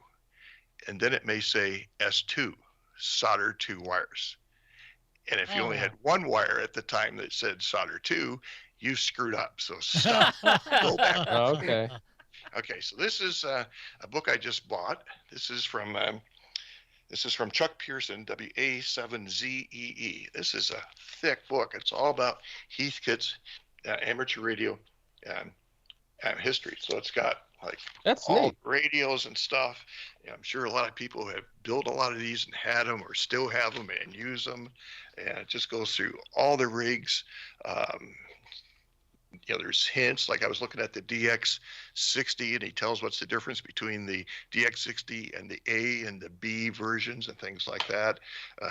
and then it may say S2, solder 2 wires. And if you only had one wire at the time that said solder 2, you screwed up. So stop. Go back. Okay. Okay. So this is a book I just bought. This is from Chuck Pearson, WA7ZEE. This is a thick book. It's all about Heathkit's amateur radio history. So it's got all neat. radios and stuff. I'm sure a lot of people have built a lot of these and had them or still have them and use them. And it just goes through all the rigs. There's hints. Like I was looking at the DX60, and he tells what's the difference between the DX60 and the A and the B versions and things like that.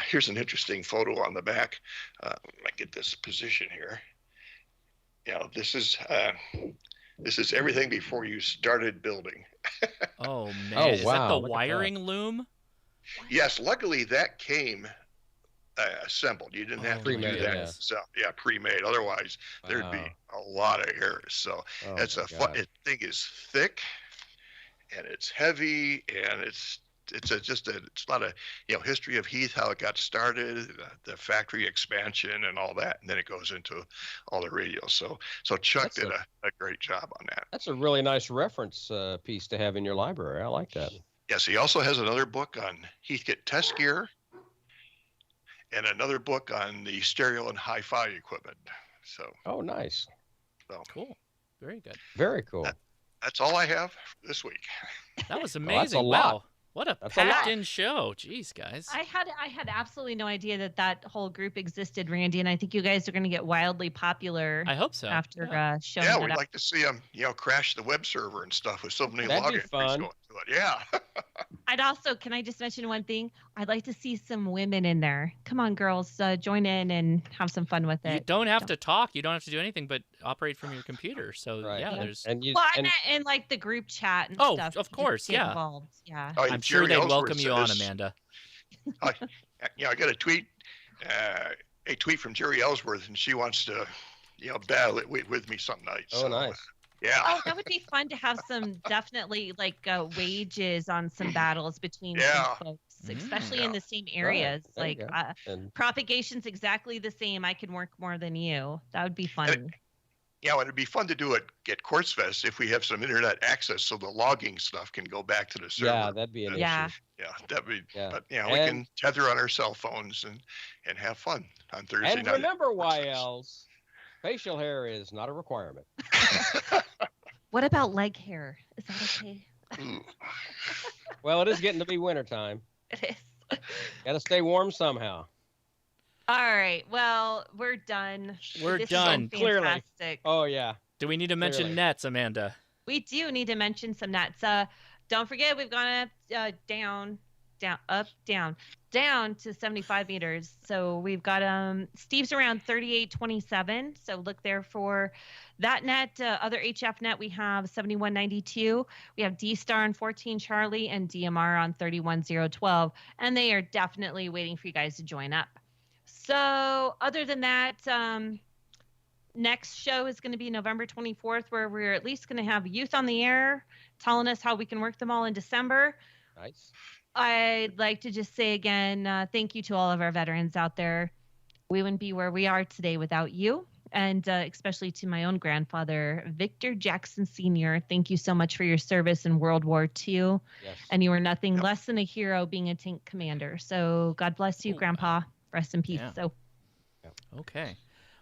Here's an interesting photo on the back. I get this position here. This is everything before you started building. Oh man! Is that the wiring loom? Yes. Luckily, that came assembled. You didn't have to do that. Yes. So pre-made. Otherwise, there'd be a lot of errors. So it's a fun. The thing is thick, and it's heavy, and it's a lot of history of Heath, how it got started, the factory expansion, and all that, and then it goes into all the radios. So Chuck did a great job on that. That's a really nice reference piece to have in your library. I like that. Yes, he also has another book on Heathkit test gear, and another book on the stereo and hi-fi equipment. So. Oh, nice. So cool. Very good. Very cool. That's all I have this week. That was amazing. That's a lot. Wow. What a packed-in show. Jeez, guys. I had absolutely no idea that whole group existed, Randy, and I think you guys are going to get wildly popular. I hope so. After showing yeah, that we'd up. like to see them, crash the web server and stuff with so many That'd be login fun. going to it. Yeah. I'd also, can I just mention one thing? I'd like to see some women in there. Come on, girls, join in and have some fun with it. You don't have to talk. You don't have to do anything but operate from your computer. So Right. yeah, there's. I meant in like the group chat and Oh, stuff. of course, Get yeah. involved. Yeah. Oh, I'm sure Jerry they'd Ellsworth welcome you on, says- Amanda. I got a tweet from Jerry Ellsworth, and she wants to, battle it with me some night. Oh, nice. Yeah. Oh, that would be fun to have some definitely wages on some battles between some folks, especially in the same areas. Right. There you go. And Propagation's exactly the same. I can work more than you. That would be fun. Yeah, it'd be fun to do it at Quartzfest if we have some internet access, so the logging stuff can go back to the server. yeah, that'd be an issue. Yeah. Yeah, that'd be. Yeah. But we can tether on our cell phones and have fun on Thursday And night. remember, YLs, facial hair is not a requirement. What about leg hair? Is that okay? Well, it is getting to be wintertime. It is. Got to stay warm somehow. All right. Well, we're done. We're This done. Has been Clearly. fantastic. Oh, yeah. Do we need to mention Clearly. nets, Amanda? We do need to mention some nets. Don't forget, we've gone up, down to 75 meters. So we've got Steve's around 38.27. So look there for that net. Other HF net, we have 71.92. We have D-Star on 14 Charlie and DMR on 31.012. And they are definitely waiting for you guys to join up. So other than that, next show is going to be November 24th, where we're at least going to have youth on the air telling us how we can work them all in December. Nice. I'd like to just say again, thank you to all of our veterans out there. We wouldn't be where we are today without you. And especially to my own grandfather, Victor Jackson Sr. Thank you so much for your service in World War II. Yes. And you were nothing less than a hero being a tank commander. So God bless you, Grandpa. Rest in peace. Yeah. So. Okay.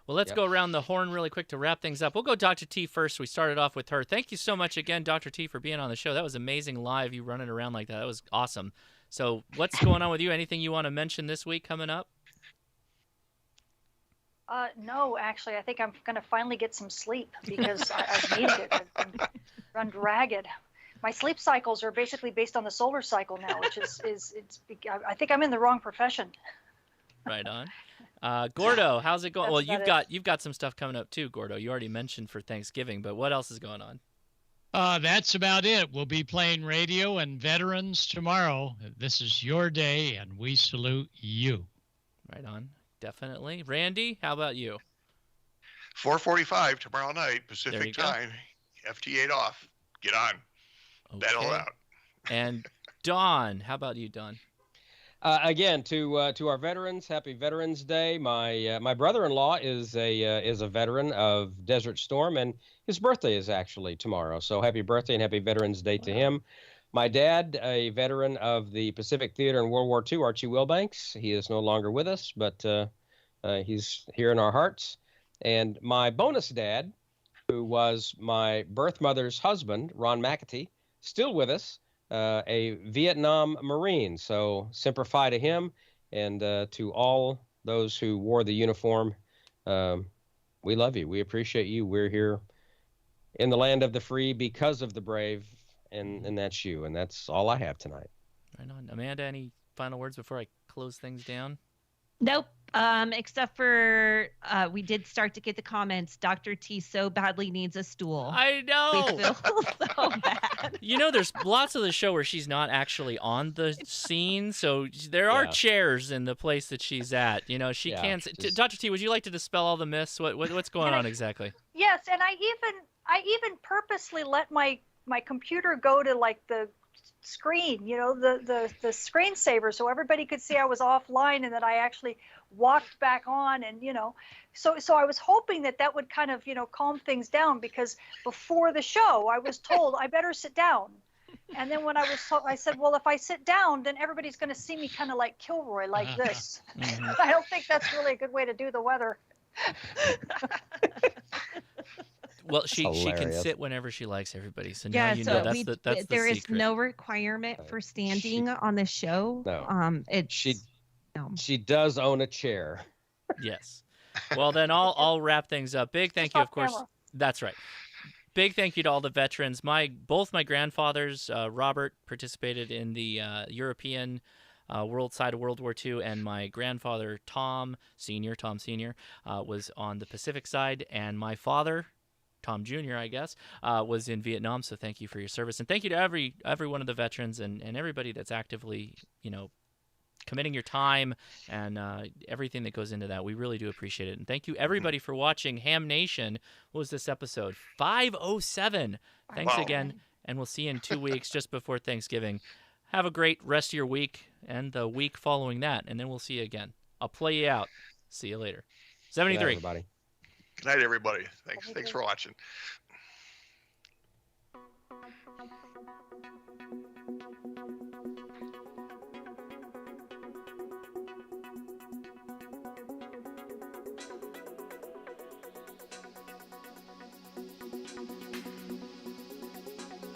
Well, let's go around the horn really quick to wrap things up. We'll go Dr. T first. We started off with her. Thank you so much again, Dr. T, for being on the show. That was amazing live, you running around like that. That was awesome. So what's going on with you? Anything you want to mention this week coming up? No, actually, I think I'm going to finally get some sleep because I've needed it. I've been run ragged. My sleep cycles are basically based on the solar cycle now, which I think I'm in the wrong profession. Right on. Gordo, how's it going? Well, you've got some stuff coming up too, Gordo. You already mentioned for Thanksgiving, but what else is going on? That's about it. We'll be playing radio and veterans tomorrow. This is your day, and we salute you. Right on. Definitely. Randy, how about you? 4:45 tomorrow night, Pacific time. FT8 off. Get on. Okay. Battle out. And Dawn, how about you, Dawn? Again, to our veterans, happy Veterans Day. My brother-in-law is a veteran of Desert Storm, and his birthday is actually tomorrow. So happy birthday and happy Veterans Day to him. My dad, a veteran of the Pacific Theater in World War II, Archie Wilbanks. He is no longer with us, but he's here in our hearts. And my bonus dad, who was my birth mother's husband, Ron McAtee, still with us, a Vietnam Marine. So Semper Fi to him, and to all those who wore the uniform, we love you. We appreciate you. We're here in the land of the free because of the brave, and that's you. And that's all I have tonight. Right on. Amanda, any final words before I close things down? Nope. Except for we did start to get the comments. Dr. T so badly needs a stool. I know. We feel so bad. You know, there's lots of the show where she's not actually on the scene, so there are chairs in the place that she's at. You know, she can't. Dr. T, would you like to dispel all the myths? What's going on exactly? Yes, and I even purposely let my computer go to like the screen, you know, the screensaver, so everybody could see I was offline and that I actually walked back on, and you know, so I was hoping that would kind of, you know, calm things down, because before the show I was told I better sit down, and then when I said, well, if I sit down, then everybody's going to see me kind of like Kilroy like this. I don't think that's really a good way to do the weather. Well, she can sit whenever she likes, everybody. So now you so know that's the there is secret. no requirement for standing on the show. No. She does own a chair. Yes. Well, then I'll wrap things up. Big thank you, of course. That's right. Big thank you to all the veterans. Both my grandfathers, Robert participated in the European world side of World War II, and my grandfather Tom Sr. Was on the Pacific side, and my father, Tom Jr., I guess, was in Vietnam. So thank you for your service, and thank you to every one of the veterans and everybody that's actively, you know, committing your time and everything that goes into that. We really do appreciate it. And thank you everybody for watching Ham Nation. What was this episode? 507. Thanks again, and we'll see you in 2 weeks just before Thanksgiving. Have a great rest of your week and the week following that, and then we'll see you again. I'll play you out. See you later. 73. Good night, everybody. Good night, everybody. Thanks for watching.